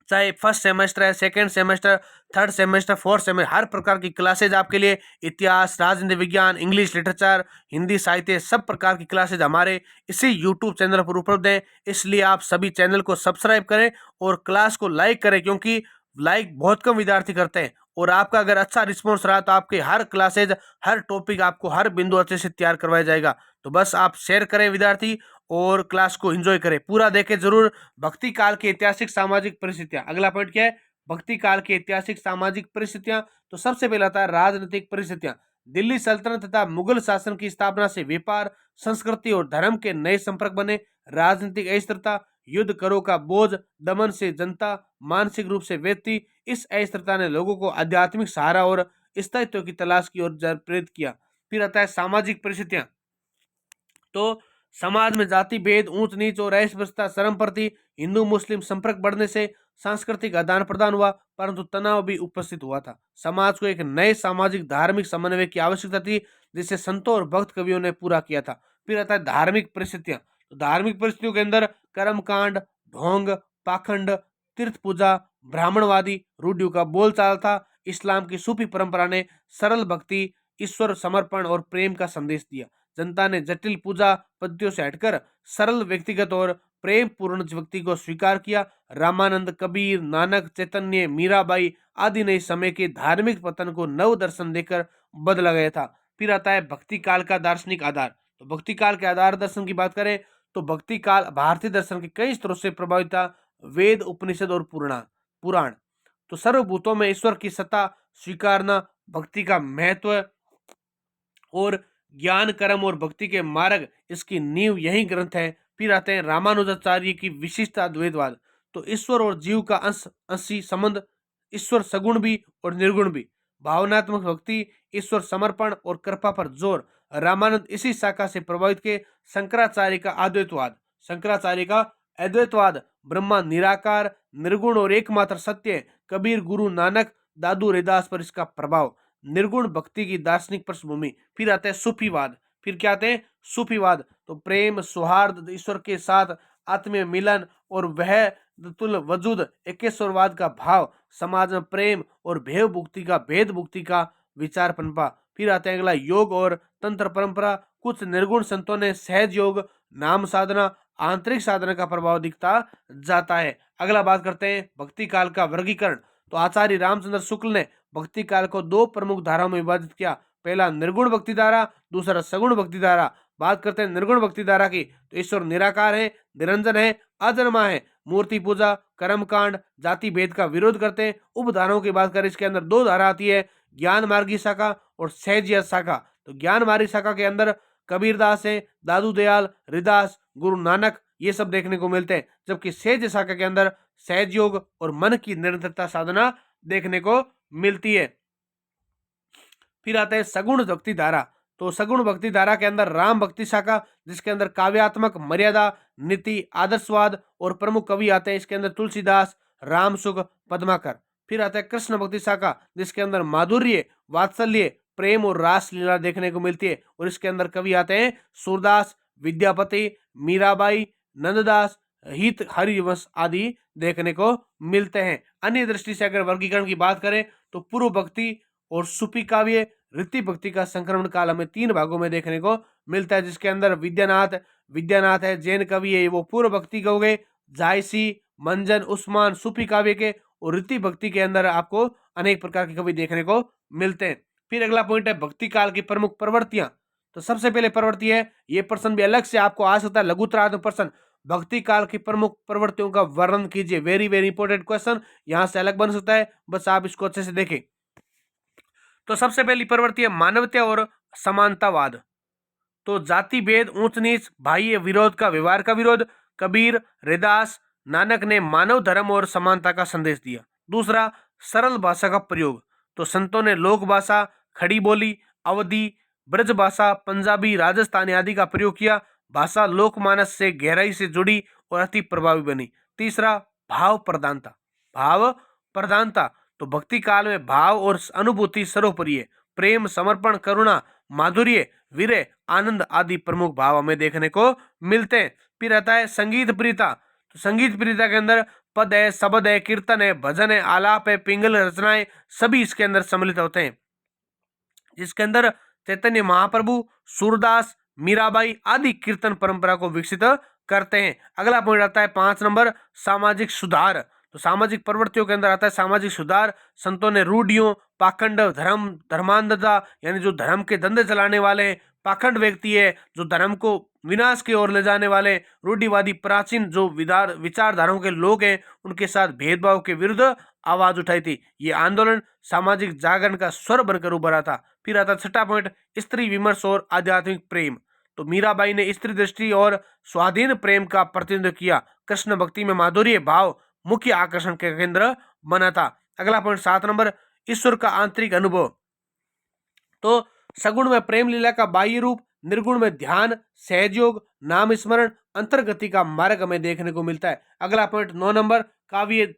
चाहे फर्स्ट सेमेस्टर है, second semester, third semester, fourth semester, हर प्रकार की क्लासेज आपके लिए, इतिहास, राजनीति विज्ञान, इंग्लिश लिटरेचर, हिंदी साहित्य, सब प्रकार की क्लासेज हमारे इसी यूट्यूब चैनल पर उपलब्ध है। इसलिए आप सभी चैनल को सब्सक्राइब करें और क्लास को लाइक करें, क्योंकि लाइक बहुत कम विद्यार्थी करते हैं और आपका अगर अच्छा रिस्पॉन्स रहा तो आपके हर क्लासेज, हर टॉपिक, आपको हर बिंदु अच्छे से तैयार करवाया जाएगा। तो बस आप शेयर करें विद्यार्थी और क्लास को एंजॉय करें, पूरा देखें जरूर। भक्ति काल की ऐतिहासिक सामाजिक परिस्थितियां, अगला पॉइंट क्या है? भक्ति काल की ऐतिहासिक सामाजिक परिस्थितियां। तो सबसे पहला था राजनीतिक परिस्थितियां। दिल्ली सल्तनत तथा मुगल शासन की स्थापना से व्यापार, संस्कृति और धर्म के नए संपर्क बने। राजनीतिक अस्थिरता, युद्ध, करों का बोझ, दमन से जनता मानसिक रूप से व्यक्ति, इस अस्थिरता ने लोगों को आध्यात्मिक सहारा और स्थायित्व की तलाश की ओर प्रेरित किया। फिर आता है सामाजिक परिस्थितियां। तो समाज में जाति भेद, ऊंच नीच और अस्पृश्यता, शर्म प्रति, हिंदू मुस्लिम संपर्क बढ़ने से सांस्कृतिक आदान प्रदान हुआ, परंतु तनाव भी उपस्थित हुआ था। समाज को एक नए सामाजिक धार्मिक समन्वय की आवश्यकता थी, जिसे संतों और भक्त कवियों ने पूरा किया था। फिर आता है धार्मिक परिस्थितियां। तो धार्मिक परिस्थितियों के अंदर कर्मकांड, ढोंग, पाखंड, तीर्थ पूजा, ब्राह्मणवादी रूढ़ियों का बोलचाल था। इस्लाम की सूफी परंपरा ने सरल भक्ति, ईश्वर समर्पण और प्रेम का संदेश दिया। जनता ने जटिल पूजा पद्धतियों से हटकर सरल, व्यक्तिगत और प्रेम पूर्ण भक्ति को स्वीकार किया। रामानंद, कबीर, नानक, चैतन्य, मीराबाई आदि ने इस समय के धार्मिक पतन को नव दर्शन देकर बदला गया था। फिर आता है भक्ति काल का दार्शनिक आधार। तो भक्ति काल के आधार दर्शन की बात करें तो भक्ति काल भारतीय दर्शन के कई स्रोतों से प्रभावित था। वेद, उपनिषद और पुराण। तो सर्वभूतों में ईश्वर की सत्ता स्वीकारना, भक्ति का महत्व और ज्ञान, कर्म और भक्ति के मार्ग, इसकी नींव यही ग्रंथ है। फिर आते हैं रामानुजाचार्य की विशिष्ट अद्वैतवाद। तो ईश्वर और जीव का अंशी संबंध, ईश्वर सगुण भी और निर्गुण भी, भावनात्मक भक्ति, ईश्वर समर्पण और कृपा पर जोर, रामानंद इसी शाखा से प्रभावित के। शंकराचार्य का अद्वैतवाद, शंकराचार्य का अद्वैतवाद, ब्रह्मा निराकार निर्गुण और एकमात्र सत्य है। कबीर, गुरु नानक, दादू रैदास पर इसका प्रभाव। निर्गुण भक्ति की दार्शनिक पृष्ठभूमि। फिर आते हैं सूफीवाद। फिर क्या आते हैं? सूफीवाद। तो प्रेम, सौहार्द, ईश्वर के साथ आत्मीय मिलन और वह तुल वजूद, एकेश्वरवाद का भाव, समाज में प्रेम और भेद मुक्ति का विचार पनपा। फिर आते हैं अगला योग और तंत्र परंपरा। कुछ निर्गुण संतों ने सहज योग, नाम साधना, आंतरिक साधना का प्रभाव दिखता जाता है। अगला बात करते हैं भक्ति काल का वर्गीकरण। तो आचार्य रामचंद्र शुक्ल ने भक्ति काल को दो प्रमुख धाराओं में विभाजित किया। पहला निर्गुण भक्ति धारा, दूसरा सगुण भक्ति धारा। बात करते हैं निर्गुण भक्ति धारा की, तो ईश्वर निराकार है, निरंजन है, अजन्मा है, मूर्ति पूजा, कर्मकांड, जाति भेद का विरोध करते हैं। उपधाराओं की बात करें, इसके अंदर दो धारा आती है, ज्ञान मार्गी शाखा और सहज शाखा। तो ज्ञान मार्गी शाखा के अंदर कबीरदास है, दादू दयाल, हरिदास, गुरु नानक, ये सब देखने को मिलते हैं। जबकि सहज शाखा के अंदर सहज योग और मन की निरंतरता साधना देखने को मिलती है। फिर आता है सगुण भक्ति धारा। तो सगुण भक्ति धारा के अंदर राम भक्ति शाखा, जिसके अंदर काव्यात्मक, मर्यादा, नीति, आदर्शवाद और प्रमुख कवि आते हैं। इसके अंदर तुलसीदास, रामसुख, पद्माकर। फिर आता है कृष्ण भक्ति शाखा, जिसके अंदर माधुर्य, वात्सल्य, प्रेम और रास लीला देखने को मिलती है। और इसके अंदर कवि आते हैं सूरदास, विद्यापति, मीराबाई, नंददास, हित हरिवंश आदि देखने को मिलते हैं। अन्य दृष्टि से अगर वर्गीकरण की बात करें, तो पूर्व भक्ति और सूफी काव्य, ऋति भक्ति का संक्रमण काल हमें तीन भागों में देखने को मिलता है। जिसके अंदर विद्यानाथ है, जैन कवि है, वो पूर्व भक्ति के हो गए। जायसी, मंजन, उस्मान सूफी काव्य के। और ऋति भक्ति के अंदर आपको अनेक प्रकार के कवि देखने को मिलते हैं। फिर अगला पॉइंट है भक्ति काल की प्रमुख प्रवृत्तियां। तो सबसे पहले प्रवृत्ति है, ये प्रश्न भी अलग से आपको आ सकता है, लघुतरात्मक प्रश्न, भक्ति काल की प्रमुख प्रवृत्तियों का वर्णन कीजिए। वेरी वेरी इंपॉर्टेंट क्वेश्चन, यहां से अलग बन सकता है, बस आप इसको अच्छे से देखें। तो सबसे पहली प्रवृत्ति है मानवता और समानतावाद। तो जाति भेद, ऊंच नीच, बाह्य विरोध का व्यवहार का विरोध। कबीर, रैदास, नानक ने मानव धर्म और समानता का संदेश दिया। दूसरा, सरल भाषा का प्रयोग। तो संतों ने लोक भाषा, खड़ी बोली, अवधी, ब्रज भाषा, पंजाबी, राजस्थानी आदि का प्रयोग किया। भाषा लोकमानस से गहराई से जुड़ी और अति प्रभावी बनी। तीसरा, भाव प्रधानता। भाव प्रधानता, तो भक्ति काल में भाव और अनुभूति सर्वोपरि है। प्रेम, समर्पण, करुणा, माधुर्य, वीर्य, आनंद आदि प्रमुख भाव हमें देखने को मिलते हैं। फिर आता है संगीत प्रियता। तो संगीत प्रियता के अंदर पद है, शब्द है, कीर्तन है, भजन है, आलाप है, पिंगल रचनाएं, सभी इसके अंदर सम्मिलित होते हैं। जिसके अंदर चैतन्य महाप्रभु, सूरदास, मीराबाई आदि कीर्तन परंपरा को विकसित करते हैं। अगला पॉइंट आता है 5 नंबर, सामाजिक सुधार। तो सामाजिक प्रवृत्तियों के अंदर आता है सामाजिक सुधार। संतों ने रूढ़ियों, पाखंड, धर्मांधता, यानी जो धर्म के धंधे चलाने वाले हैं, पाखंड व्यक्ति है, जो धर्म को विनाश की ओर ले जाने वाले, रूढ़िवादी प्राचीन जो विचारधाराओं के लोग हैं, उनके साथ भेदभाव के विरुद्ध आवाज उठाई थी। ये आंदोलन सामाजिक जागरण का स्वर बनकर उभरा था। फिर आता छठा पॉइंट, स्त्री विमर्श और आध्यात्मिक प्रेम। तो मीराबाई ने स्त्री दृष्टि और स्वाधीन प्रेम का प्रतिनिधित्व किया। कृष्ण भक्ति में माधुर्य भाव मुख्य आकर्षण का केंद्र बना था। अगला पॉइंट 7 नंबर, ईश्वर का आंतरिक अनुभव। तो सगुण में प्रेम लीला का बाह्य रूप, निर्गुण में ध्यान, सहयोग, नाम स्मरण, अंतर्गति का मार्ग हमें देखने को मिलता है। अगला पॉइंट 9 नंबर, काव्य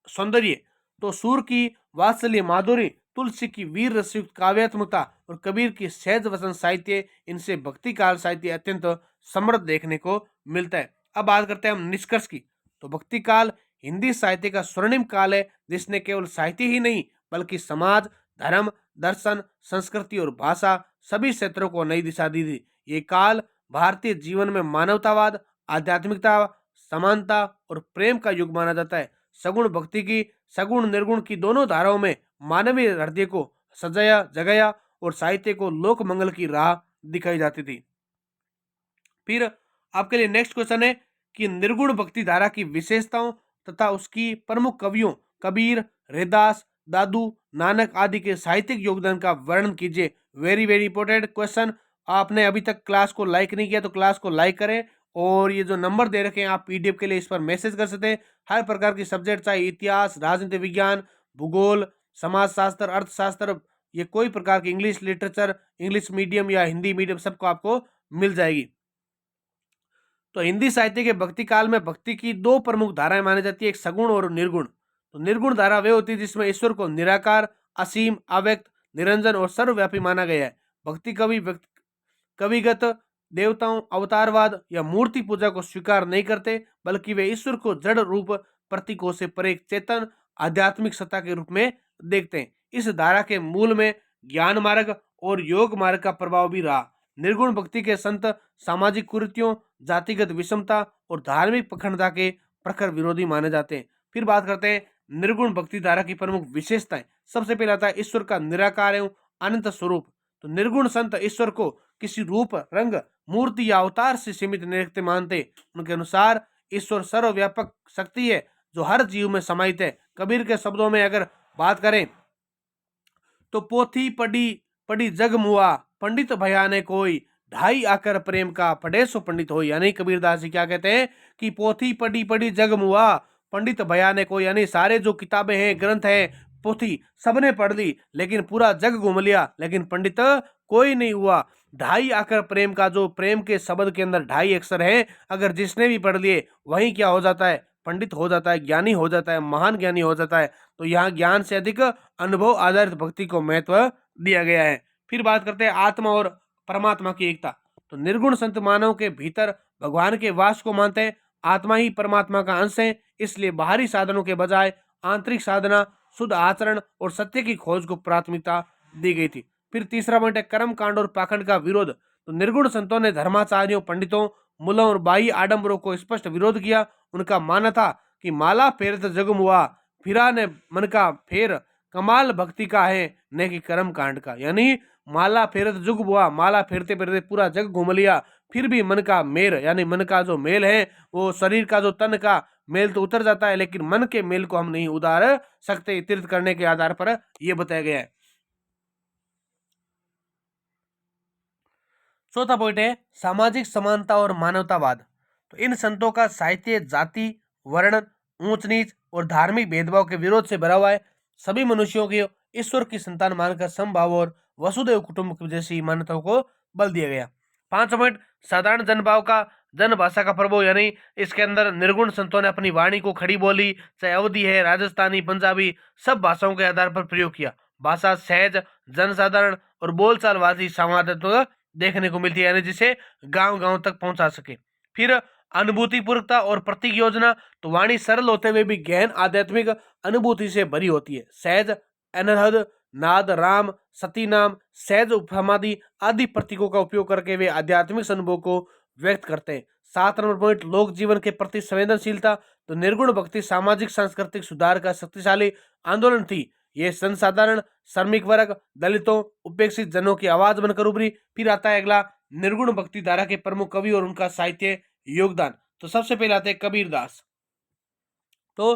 सौंदर्य। तो सूर की वात्सल्य माधुरी, तुलसी की वीर रसयुक्त काव्यात्मकता और कबीर की सहज वचन साहित्य, इनसे भक्ति काल साहित्य अत्यंत समृद्ध देखने को मिलता है। अब बात करते हैं हम निष्कर्ष की। तो भक्ति काल हिंदी साहित्य का स्वर्णिम काल है, जिसने केवल साहित्य ही नहीं बल्कि समाज, धर्म, दर्शन, संस्कृति और भाषा सभी क्षेत्रों को नई दिशा दी थी। ये काल भारतीय जीवन में मानवतावाद, आध्यात्मिकता, समानता और प्रेम का युग माना जाता है। सगुण भक्ति की, सगुण निर्गुण की दोनों धाराओं में मानवीय हृदय को सजाया जगाया और साहित्य को लोक मंगल की राह दिखाई जाती थी। फिर आपके लिए नेक्स्ट क्वेश्चन है कि निर्गुण भक्ति धारा की विशेषताओं तथा उसकी प्रमुख कवियों कबीर, रैदास, दादू, नानक आदि के साहित्यिक योगदान का वर्णन कीजिए। Very very important question. आपने अभी तक क्लास को लाइक नहीं किया तो क्लास को लाइक करें, और ये जो नंबर दे रखे हैं आप पीडीएफ के लिए इस पर मैसेज कर सकते हैं। हर प्रकार की सब्जेक्ट, चाहे इतिहास, राजनीति विज्ञान, भूगोल, समाजशास्त्र, अर्थशास्त्र, ये कोई प्रकार की इंग्लिश लिटरेचर, इंग्लिश मीडियम या हिंदी मीडियम सबको आपको मिल जाएगी। तो हिंदी साहित्य के भक्ति काल में भक्ति की दो प्रमुख धाराएं मानी जाती है, एक सगुण और निर्गुण। तो निर्गुण धारा वे होती है जिसमें ईश्वर को निराकार, असीम, अव्यक्त, निरंजन और सर्वव्यापी माना गया है। भक्ति कविगत देवताओं, अवतारवाद या मूर्ति पूजा को स्वीकार नहीं करते, बल्कि वे ईश्वर को जड़ रूप प्रतीकों से परे एक चेतन आध्यात्मिक सत्ता के रूप में देखते हैं। इस धारा के मूल में ज्ञान मार्ग और योग मार्ग का प्रभाव भी रहा। निर्गुण भक्ति के संत सामाजिक कुरीतियों, जातिगत विषमता और धार्मिक पखंडता के प्रखर विरोधी माने जाते हैं। फिर बात करते हैं निर्गुण भक्ति धारा की प्रमुख विशेषताएं। सबसे पहले आता है ईश्वर का निराकार एवं अनंत स्वरूप। तो निर्गुण संत ईश्वर को किसी रूप, रंग, मूर्ति या अवतार से सीमित नहीं रखते मानते। उनके अनुसार ईश्वर सर्वव्यापक शक्ति है जो हर जीव में समाहित है। कबीर के शब्दों में अगर बात करें तो पोथी पढ़ी पढ़ी जग मुआ, पंडित भया ने कोई, ढाई आकर प्रेम का पढ़े सो पंडित हो। यानी कबीरदास जी क्या कहते हैं कि पोथी पढ़ी पढ़ी जग मुआ, पंडित भया ने कोई, यानी सारे जो किताबें हैं, ग्रंथ हैं, पोथी सबने पढ़ ली, लेकिन पूरा जग घूम लिया, लेकिन पंडित कोई नहीं हुआ। ढाई आकर प्रेम का, जो प्रेम के शब्द के अंदर ढाई अक्षर हैं, अगर जिसने भी पढ़ लिए वही क्या हो जाता है, पंडित हो जाता है, ज्ञानी हो जाता है, महान ज्ञानी हो जाता है। तो यहाँ ज्ञान से अधिक अनुभव आधारित भक्ति को महत्व दिया गया है। फिर बात करते हैं आत्मा और परमात्मा की एकता। तो निर्गुण संत मानव के भीतर भगवान के वास को मानते हैं। आत्मा ही परमात्मा का अंश है, इसलिए बाहरी साधनों के बजाय आंतरिक साधना, शुद्ध आचरण और सत्य की खोज को प्राथमिकता दी गई थी। फिर तीसरा पॉइंट है कर्म कांड और पाखंड का विरोध। तो निर्गुण संतों ने धर्माचार्यों, पंडितों, मूलों और बाह्य आडंबरों को स्पष्ट विरोध किया। उनका मानना था कि माला फेरत जग मुआ, फिरा ने मन का फेर, कमाल भक्ति का है न कि कर्म कांड का। यानी माला फेरत जुग हुआ, माला फेरते फेरते पूरा जग घूम लिया, फिर भी मन का मेल, यानी मन का जो मेल है, वो शरीर का जो तन का मेल तो उतर जाता है, लेकिन मन के मेल को हम नहीं उतार सकते। तीर्थ करने के आधार पर यह बताया गया है। चौथा पॉइंट है सामाजिक समानता और मानवतावाद। तो इन संतों का साहित्य जाति, वर्ण, ऊंच नीच और धार्मिक भेदभाव के विरोध से भरा हुआ है। सभी मनुष्यों को ईश्वर की संतान मानकर समभाव और वसुदेव कुटुंब जैसी मान्यताओं को बल दिया गया। 5 पॉइंट साधारण जनभाव का, जन भाषा का प्रभाव। यानी इसके अंदर निर्गुण संतों ने अपनी वाणी को खड़ी बोली, चाहे अवधी है, राजस्थानी, पंजाबी, सब भाषाओं के आधार पर प्रयोग किया। भाषा सहज, जनसाधारण और बोलचालवादी संवादात्मक देखने को मिलती है, यानी जिसे गांव गांव तक पहुंचा सके। फिर अनुभूतिपूर्वकता और प्रतीक योजना। तो वाणी सरल होते हुए भी गहन आध्यात्मिक अनुभूति से भरी होती है। सहज, अनहद, नाद, राम, सती नाम, सहज उपमादि आदि प्रतीकों का उपयोग करके वे आध्यात्मिक अनुभव को व्यक्त करते हैं। 7 नंबर पॉइंट लोक जीवन के प्रति संवेदनशीलता। तो निर्गुण भक्ति सामाजिक सांस्कृतिक सुधार का शक्तिशाली आंदोलन थी। ये संसाधारण, श्रमिक वर्ग, दलितों, उपेक्षित जनों की आवाज बनकर उभरी। फिर आता है अगला निर्गुण भक्ति धारा के प्रमुख कवि और उनका साहित्य योगदान। तो सबसे पहले आते हैं कबीरदास। तो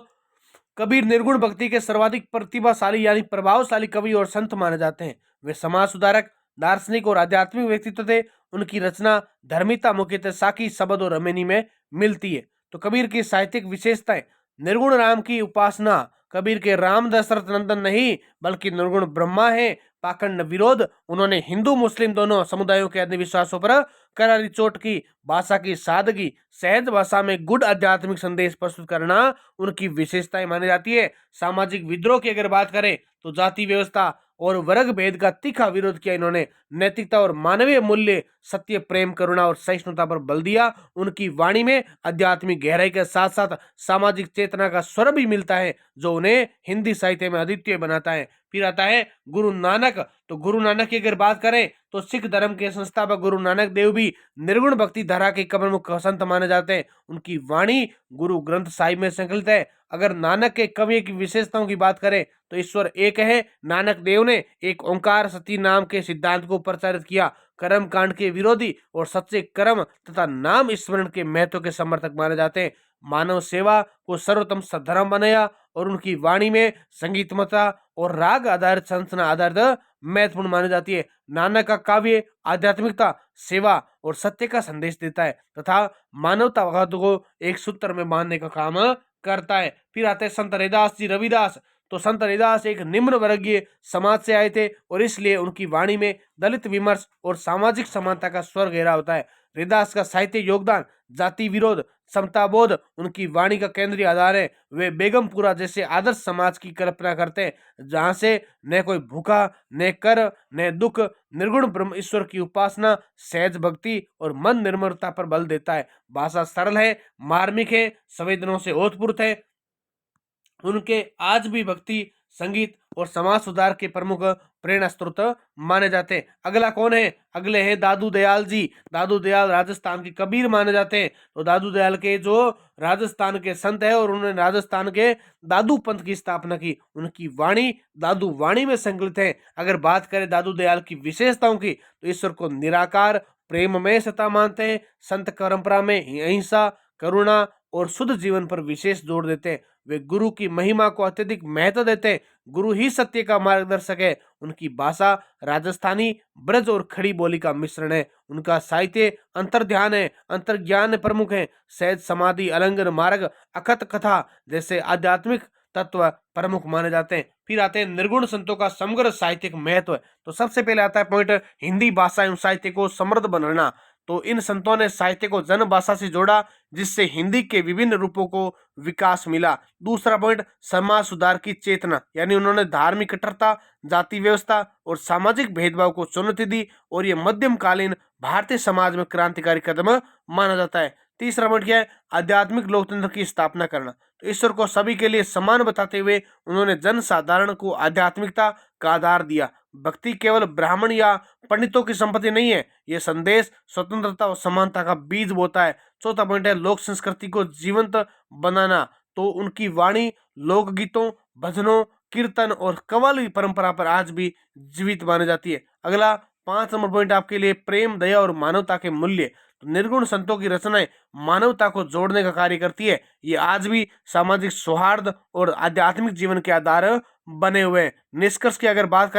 कबीर निर्गुण भक्ति के सर्वाधिक प्रतिभाशाली यानी प्रभावशाली कवि और संत माने जाते हैं। वे समाज सुधारक, दार्शनिक और आध्यात्मिक व्यक्तित्व थे। उनकी रचना धर्मिता मुख्यतः साकी, शबद और रमेनी में मिलती है। तो कबीर की साहित्यिक विशेषताएं, निर्गुण राम की उपासना। कबीर के राम दशरथ नंदन नहीं बल्कि निर्गुण ब्रह्मा है। पाखंड विरोध, उन्होंने हिंदू मुस्लिम दोनों समुदायों के अंधविश्वासों पर करारी चोट की। भाषा की सादगी, सहज भाषा में गुड आध्यात्मिक संदेश प्रस्तुत करना उनकी विशेषताएं मानी जाती है। सामाजिक विद्रोह की अगर बात करें तो जाति व्यवस्था और वर्ग भेद का तीखा विरोध किया इन्होंने। नैतिकता और मानवीय मूल्य, सत्य, प्रेम, करुणा और सहिष्णुता पर बल दिया। उनकी वाणी में आध्यात्मिक गहराई के साथ साथ सामाजिक चेतना का स्वर भी मिलता है जो उन्हें हिंदी साहित्य में अद्वितीय बनाता है। फिर आता है गुरु नानक। तो गुरु नानक की अगर बात करें तो सिख धर्म के संस्थापक गुरु नानक देव भी निर्गुण भक्ति धारा के प्रमुख संत माने जाते हैं। उनकी वाणी गुरु ग्रंथ साहिब में संकलित है। अगर नानक के कवि की विशेषताओं की बात करें तो ईश्वर एक है। नानक देव ने एक ओंकार सती नाम के सिद्धांत को प्रचारित किया। कर्म कांड के विरोधी और सच्चे कर्म तथा नाम स्मरण के महत्व के समर्थक माने जाते हैं। मानव सेवा को सर्वोत्तम सद्धर्म बनाया और उनकी वाणी में संगीतमता और राग आधारित संरचना आधारित महत्वपूर्ण मानी जाती है। नानक का काव्य आध्यात्मिकता, सेवा और सत्य का संदेश देता है तथा मानवतावाद को एक सूत्र में बांधने का काम करता है। फिर आते हैं संत रविदास जी। रविदास तो संत रविदास एक निम्न वर्गीय समाज से आए थे और इसलिए उनकी वाणी में दलित विमर्श और सामाजिक समानता का स्वर गहरा होता है। रविदास का साहित्य योगदान जाति विरोध समता बोध उनकी वाणी का केंद्रीय आधार है। वे बेगमपुरा जैसे आदर्श समाज की कल्पना करते हैं जहां से न कोई भूखा न कर न दुख, निर्गुण ब्रह्म ईश्वर की उपासना, सहज भक्ति और मन निर्मलता पर बल देता है। भाषा सरल है, मार्मिक है, संवेदनों से ओतप्रोत है। उनके आज भी भक्ति संगीत और समाज सुधार के प्रमुख प्रेरणा स्रोत माने जाते हैं। अगला कौन है? अगले हैं दादू दयाल जी। दादू दयाल राजस्थान के कबीर माने जाते हैं। तो दादू दयाल के जो राजस्थान के संत है और उन्होंने राजस्थान के दादू पंथ की स्थापना की। उनकी वाणी दादू वाणी में संकलित है। अगर बात करें दादू दयाल की विशेषताओं की तो ईश्वर को निराकार प्रेम में सत्ता मानते हैं। संत परंपरा में अहिंसा करुणा और शुद्ध जीवन पर विशेष जोर देते हैं। वे गुरु की महिमा को अत्यधिक महत्व देते हैं। गुरु ही सत्य का मार्गदर्शक है। उनकी भाषा राजस्थानी ब्रज और खड़ी बोली का मिश्रण है। उनका साहित्य अंतर्ध्यान है, अंतर्ज्ञान प्रमुख है। सहज समाधि अलंघन मार्ग अखत कथा जैसे आध्यात्मिक तत्व प्रमुख माने जाते हैं। फिर आते हैं निर्गुण संतों का समग्र साहित्यिक महत्व। तो सबसे पहले आता है पॉइंट हिंदी भाषा एवं साहित्य को समृद्ध बनाना। तो इन संतों ने साहित्य को जन भाषा से जोड़ा जिससे हिंदी के विभिन्न रूपों को विकास मिला। दूसरा पॉइंट समाज सुधार की चेतना, यानी उन्होंने धार्मिक कट्टरता, जाति व्यवस्था और सामाजिक भेदभाव को चुनौती दी और ये मध्यमकालीन भारतीय समाज में क्रांतिकारी कदम माना जाता है। तीसरा पॉइंट क्या है? आध्यात्मिक लोकतंत्र की स्थापना करना। तो ईश्वर को सभी के लिए समान बताते हुए उन्होंने जन साधारण को आध्यात्मिकता का आधार दिया। भक्ति केवल ब्राह्मण या पंडितों की संपत्ति नहीं है, यह संदेश स्वतंत्रता और समानता का बीज बोता है। चौथा पॉइंट है लोक संस्कृति को जीवंत बनाना। तो उनकी वाणी लोकगीतों, भजनों, कीर्तन और कव्वाली परंपरा पर आज भी जीवित मानी जाती है। अगला 5 नंबर पॉइंट आपके लिए प्रेम, दया और मानवता के मूल्य। तो निर्गुण संतों की रचनाएं मानवता को जोड़ने का कार्य करती है। ये आज भी सामाजिक सौहार्द और आध्यात्मिक जीवन के आधार बने हुए हैं। निष्कर्ष की अगर बात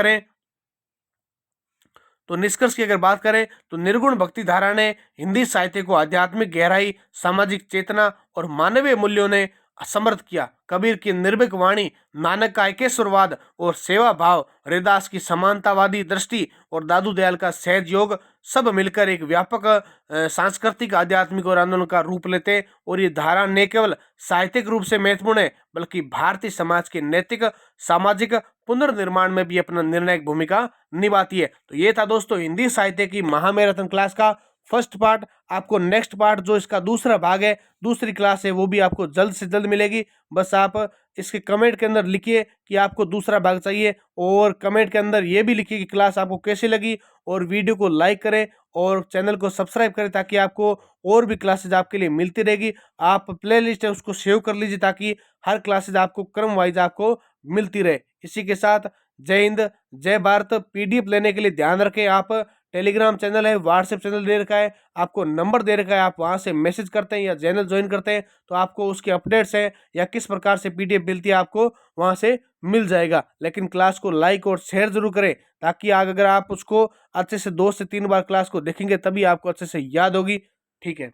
करें तो निर्गुण भक्ति धारा ने हिंदी साहित्य को आध्यात्मिक गहराई, सामाजिक चेतना और मानवीय मूल्यों ने समृद्ध किया। कबीर की निर्भीक वाणी, नानक का एकेश्वरवाद और सेवा भाव, रविदास की समानतावादी दृष्टि और दादू दयाल का सहज योग सब मिलकर एक व्यापक सांस्कृतिक, आध्यात्मिक और आंदोलन का रूप लेते। और ये धारा न केवल साहित्यिक रूप से महत्वपूर्ण है बल्कि भारतीय समाज के नैतिक सामाजिक पुनर्निर्माण में भी अपना निर्णायक भूमिका निभाती है। तो ये था दोस्तों हिंदी साहित्य की महामैराथन क्लास का फर्स्ट पार्ट। आपको नेक्स्ट पार्ट जो इसका दूसरा भाग है, दूसरी क्लास है, वो भी आपको जल्द से जल्द मिलेगी। बस आप इसके कमेंट के अंदर लिखिए कि आपको दूसरा भाग चाहिए और कमेंट के अंदर ये भी लिखिए कि क्लास आपको कैसी लगी और वीडियो को लाइक करें और चैनल को सब्सक्राइब करें ताकि आपको और भी क्लासेज आपके लिए मिलती रहेगी। आप प्लेलिस्ट है उसको सेव कर लीजिए ताकि हर क्लासेज आपको क्रम वाइज आपको मिलती रहे। इसी के साथ जय हिंद, जय भारत। पीडीएफ लेने के लिए ध्यान रखें, आप टेलीग्राम चैनल है, व्हाट्सएप चैनल दे रखा है, आपको नंबर दे रखा है, आप वहां से मैसेज करते हैं या चैनल ज्वाइन करते हैं तो आपको उसके अपडेट्स है या किस प्रकार से पीडीएफ मिलती है आपको वहां से मिल जाएगा। लेकिन क्लास को लाइक और शेयर जरूर करें ताकि अगर आप उसको अच्छे से 2 से 3 बार क्लास को देखेंगे तभी आपको अच्छे से याद होगी। ठीक है।